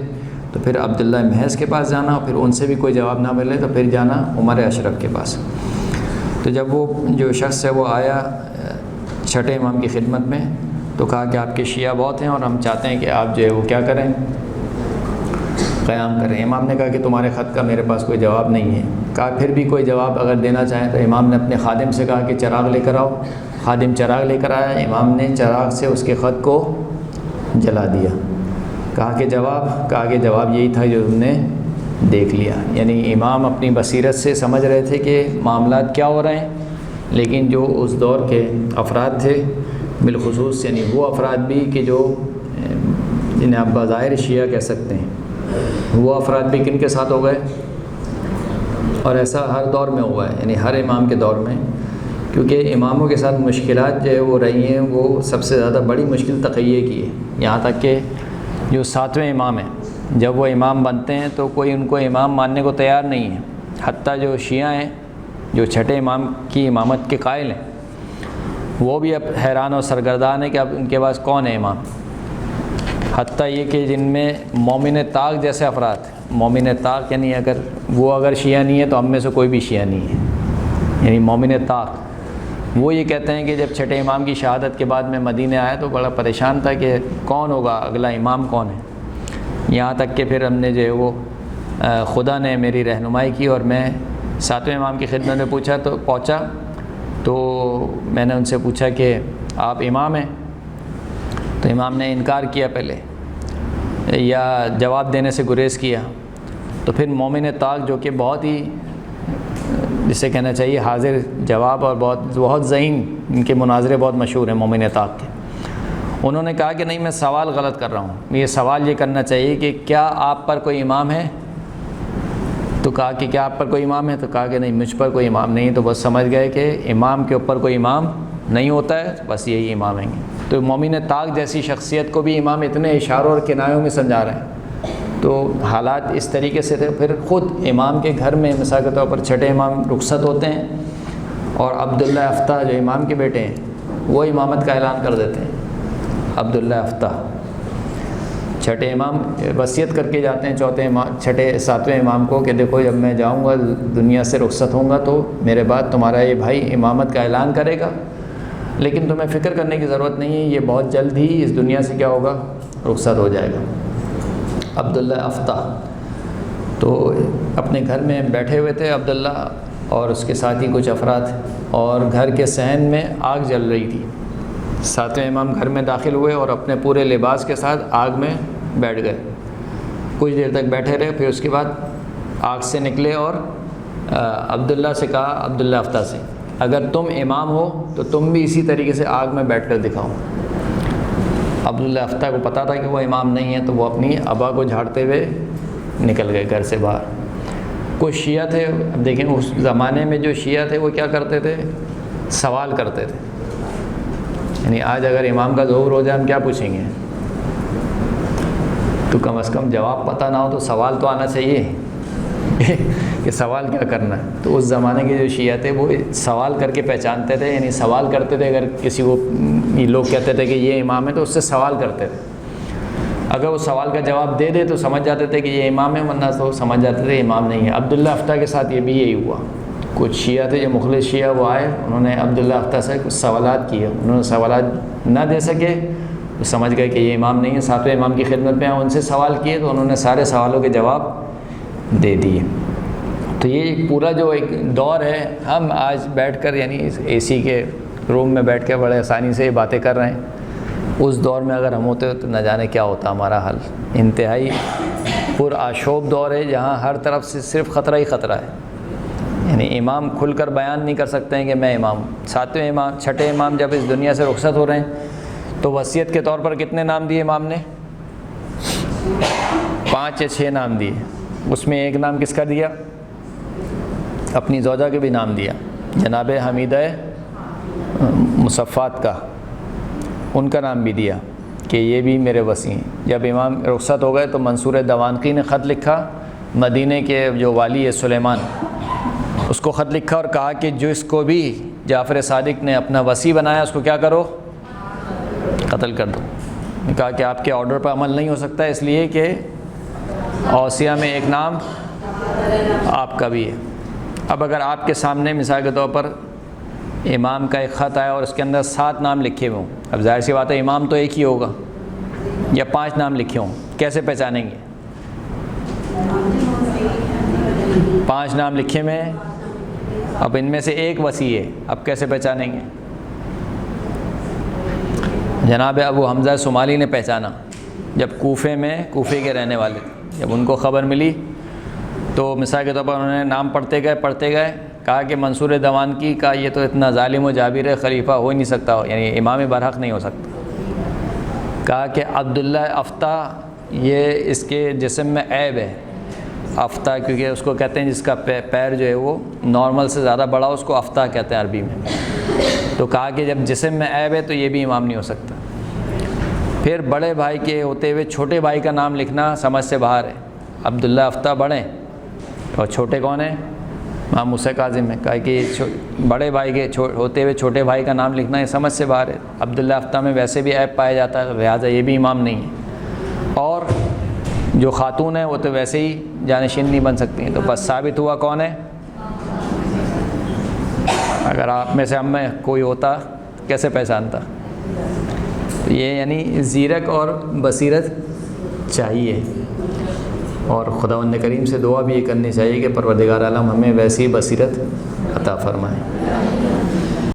تو پھر عبداللہ محض کے پاس جانا، پھر ان سے بھی کوئی جواب نہ ملے تو پھر جانا عمر اشرف کے پاس۔ تو جب وہ جو شخص ہے وہ آیا چھٹے امام کی خدمت میں تو کہا کہ آپ کے شیعہ بہت ہیں اور ہم چاہتے ہیں کہ آپ جو ہے وہ کیا کریں، قیام کریں۔ امام نے کہا کہ تمہارے خط کا میرے پاس کوئی جواب نہیں ہے۔ کہا پھر بھی کوئی جواب اگر دینا چاہیں تو امام نے اپنے خادم سے کہا کہ چراغ لے کر آؤ۔ خادم چراغ لے کر آیا، امام نے چراغ سے اس کے خط کو جلا دیا۔ کہا کہ جواب یہی تھا جو تم نے دیکھ لیا۔ یعنی امام اپنی بصیرت سے سمجھ رہے تھے کہ معاملات کیا ہو رہے ہیں، لیکن جو اس دور کے افراد تھے بالخصوص یعنی وہ افراد بھی کہ جو جنہیں آپ بظاہر شیعہ کہہ سکتے ہیں، وہ افراد بھی کن کے ساتھ ہو گئے، اور ایسا ہر دور میں ہوا ہے، یعنی ہر امام کے دور میں، کیونکہ اماموں کے ساتھ مشکلات جو ہے وہ رہی ہیں، وہ سب سے زیادہ بڑی مشکل تقیہ کی ہے۔ یہاں تک کہ جو 7ویں امام ہیں جب وہ امام بنتے ہیں تو کوئی ان کو امام ماننے کو تیار نہیں ہے، حتیٰ جو شیعہ ہیں جو چھٹے امام کی امامت کے قائل ہیں وہ بھی اب حیران اور سرگردان ہے کہ اب ان کے پاس کون ہے امام۔ حتیٰ یہ کہ جن میں مومن طاق جیسے افراد، مومن طاق یعنی اگر شیعہ نہیں ہے تو ہم میں سے کوئی بھی شیعہ نہیں ہے، یعنی مومن طاق، وہ یہ کہتے ہیں کہ جب چھٹے امام کی شہادت کے بعد میں مدینہ آیا تو بڑا پریشان تھا کہ کون ہوگا اگلا امام کون ہے۔ یہاں تک کہ پھر ہم نے جو ہے وہ خدا نے میری رہنمائی کی اور میں 7ویں امام کی خدمت میں پہنچا تو میں نے ان سے پوچھا کہ آپ امام ہیں؟ تو امام نے انکار کیا پہلے یا جواب دینے سے گریز کیا۔ تو پھر مومن طاق جو کہ بہت ہی جسے کہنا چاہیے حاضر جواب اور بہت ذہین، ان کے مناظرے بہت مشہور ہیں مومن طاق کے، انہوں نے کہا کہ نہیں میں سوال غلط کر رہا ہوں، یہ سوال یہ کرنا چاہیے کہ کیا آپ پر کوئی امام ہے؟ تو کہا کہ کیا آپ پر کوئی امام ہے؟ تو کہا کہ نہیں مجھ پر کوئی امام نہیں۔ تو بس سمجھ گئے کہ امام کے اوپر کوئی امام نہیں ہوتا ہے، بس یہی امام ہیں۔ تو مومن طاق جیسی شخصیت کو بھی امام اتنے اشاروں اور کنایوں میں سمجھا رہے ہیں۔ تو حالات اس طریقے سے تھے۔ پھر خود امام کے گھر میں مثال کے طور پر چھٹے امام رخصت ہوتے ہیں اور عبداللہ افتح جو امام کے بیٹے ہیں وہ امامت کا اعلان کر دیتے ہیں۔ عبداللہ افتح چھٹے امام وصیت کر کے جاتے ہیں 7ویں امام کو کہ دیکھو جب میں جاؤں گا دنیا سے رخصت ہوں گا تو میرے بعد تمہارا یہ بھائی امامت کا اعلان کرے گا، لیکن تمہیں فکر کرنے کی ضرورت نہیں ہے، یہ بہت جلد ہی اس دنیا سے کیا ہوگا، رخصت ہو جائے گا۔ عبداللہ افتح تو اپنے گھر میں بیٹھے ہوئے تھے عبداللہ اور اس کے ساتھ ہی کچھ افراد، اور گھر کے صحن میں آگ جل رہی تھی۔ 7ویں امام گھر میں داخل ہوئے اور اپنے پورے لباس کے ساتھ آگ میں بیٹھ گئے، کچھ دیر تک بیٹھے رہے، پھر اس کے بعد آگ سے نکلے اور عبداللہ سے کہا، عبداللہ افتح سے، اگر تم امام ہو تو تم بھی اسی طریقے سے آگ میں بیٹھ کر دکھاؤ۔ عبداللہ افتح کو پتہ تھا کہ وہ امام نہیں ہے تو وہ اپنی ابا کو جھاڑتے ہوئے نکل گئے گھر سے باہر۔ کچھ شیعہ تھے، اب دیکھیں اس زمانے میں جو شیعہ تھے وہ کیا کرتے تھے، سوال کرتے تھے، یعنی آج اگر امام کا ظہور ہو جائے ہم کیا پوچھیں گے، تو کم از کم جواب پتہ نہ ہو تو سوال تو آنا چاہیے کہ سوال کیا کرنا ہے۔ تو اس زمانے کے جو شیعہ تھے وہ سوال کر کے پہچانتے تھے، یعنی سوال کرتے تھے، اگر کسی کو یہ لوگ کہتے تھے کہ یہ امام ہے تو اس سے سوال کرتے تھے، اگر وہ سوال کا جواب دے دے تو سمجھ جاتے تھے کہ یہ امام ہے، ورنہ تو سمجھ جاتے تھے امام نہیں ہے۔ عبداللہ افتح کے ساتھ یہ بھی یہی ہوا، کچھ شیعہ تھے جو مخلص شیعہ وہ آئے، انہوں نے عبداللہ افتح سے کچھ سوالات کیے، انہوں نے سوالات نہ دے سکے تو سمجھ گئے کہ یہ امام نہیں ہے، 7ویں امام کی خدمت میں ان سے سوال کیے تو انہوں نے سارے سوالوں کے جواب دے دیے۔ تو یہ ایک پورا جو ایک دور ہے، ہم آج بیٹھ کر یعنی اے سی کے روم میں بیٹھ کے بڑے آسانی سے یہ باتیں کر رہے ہیں، اس دور میں اگر ہم ہوتے تو نہ جانے کیا ہوتا ہمارا حال۔ انتہائی پرآشوب دور ہے جہاں ہر طرف سے صرف خطرہ ہی خطرہ ہے، یعنی امام کھل کر بیان نہیں کر سکتے ہیں کہ میں امام ہوں۔ 7ویں امام، چھٹے امام جب اس دنیا سے رخصت ہو رہے ہیں تو وصیت کے طور پر کتنے نام دیے امام نے؟ 5 یا 6 نام دیے، اس میں ایک نام کس کا دیا؟ اپنی زوجہ کے بھی نام دیا، جناب حمیدہ مصفات کا، ان کا نام بھی دیا کہ یہ بھی میرے وصی ہیں۔ جب امام رخصت ہو گئے تو منصور دوانقی نے خط لکھا، مدینے کے جو والی ہے سلیمان، اس کو خط لکھا اور کہا کہ جو اس کو بھی جعفر صادق نے اپنا وصی بنایا، اس کو کیا کرو؟ قتل کر دو۔ کہا کہ آپ کے آرڈر پر عمل نہیں ہو سکتا، اس لیے کہ اوصیہ میں ایک نام آپ کا بھی ہے۔ اب اگر آپ کے سامنے مثال کے طور پر امام کا ایک خط آیا اور اس کے اندر 7 نام لکھے ہوئے ہوں، اب ظاہر سی بات ہے امام تو ایک ہی ہوگا، یا 5 نام لکھے ہوں، کیسے پہچانیں گے؟ 5 نام لکھے میں، اب ان میں سے ایک وصی ہے، اب کیسے پہچانیں گے؟ جناب ابو حمزہ صومالی نے پہچانا، جب کوفے کے رہنے والے تھے، جب ان کو خبر ملی تو مثال کے طور پر انہوں نے نام پڑھتے گئے، کہا کہ منصور دوانکی کا یہ تو اتنا ظالم و جابر ہے، خلیفہ ہو ہی نہیں سکتا، یعنی امام برحق نہیں ہو سکتا۔ کہا کہ عبداللہ افتح یہ اس کے جسم میں عیب ہے، افتح کیونکہ اس کو کہتے ہیں جس کا پیر جو ہے وہ نارمل سے زیادہ بڑا، اس کو افتح کہتے ہیں عربی میں۔ تو کہا کہ جب جسم میں عیب ہے تو یہ بھی امام نہیں ہو سکتا۔ پھر بڑے بھائی کے ہوتے ہوئے چھوٹے بھائی کا نام لکھنا سمجھ سے باہر ہے، عبداللہ افتح بڑے اور چھوٹے کون ہیں؟ امام موسیٰ کاظم ہے۔ کہا کہ بڑے بھائی کے ہوتے ہوئے چھوٹے بھائی کا نام لکھنا یہ سمجھ سے باہر ہے، عبداللہ افتح میں ویسے بھی عیب پایا جاتا ہے، لہٰذا یہ بھی امام نہیں ہے، اور جو خاتون ہیں وہ تو ویسے ہی جانشین نہیں بن سکتی ہیں۔ تو بس ثابت ہوا کون ہے؟ اگر آپ میں سے ہم میں کوئی ہوتا کیسے پہچانتا؟ یہ یعنی زیرک اور بصیرت چاہیے، اور خداوند کریم سے دعا بھی یہ کرنی چاہیے کہ پروردگار عالم ہمیں ویسی بصیرت عطا فرمائے۔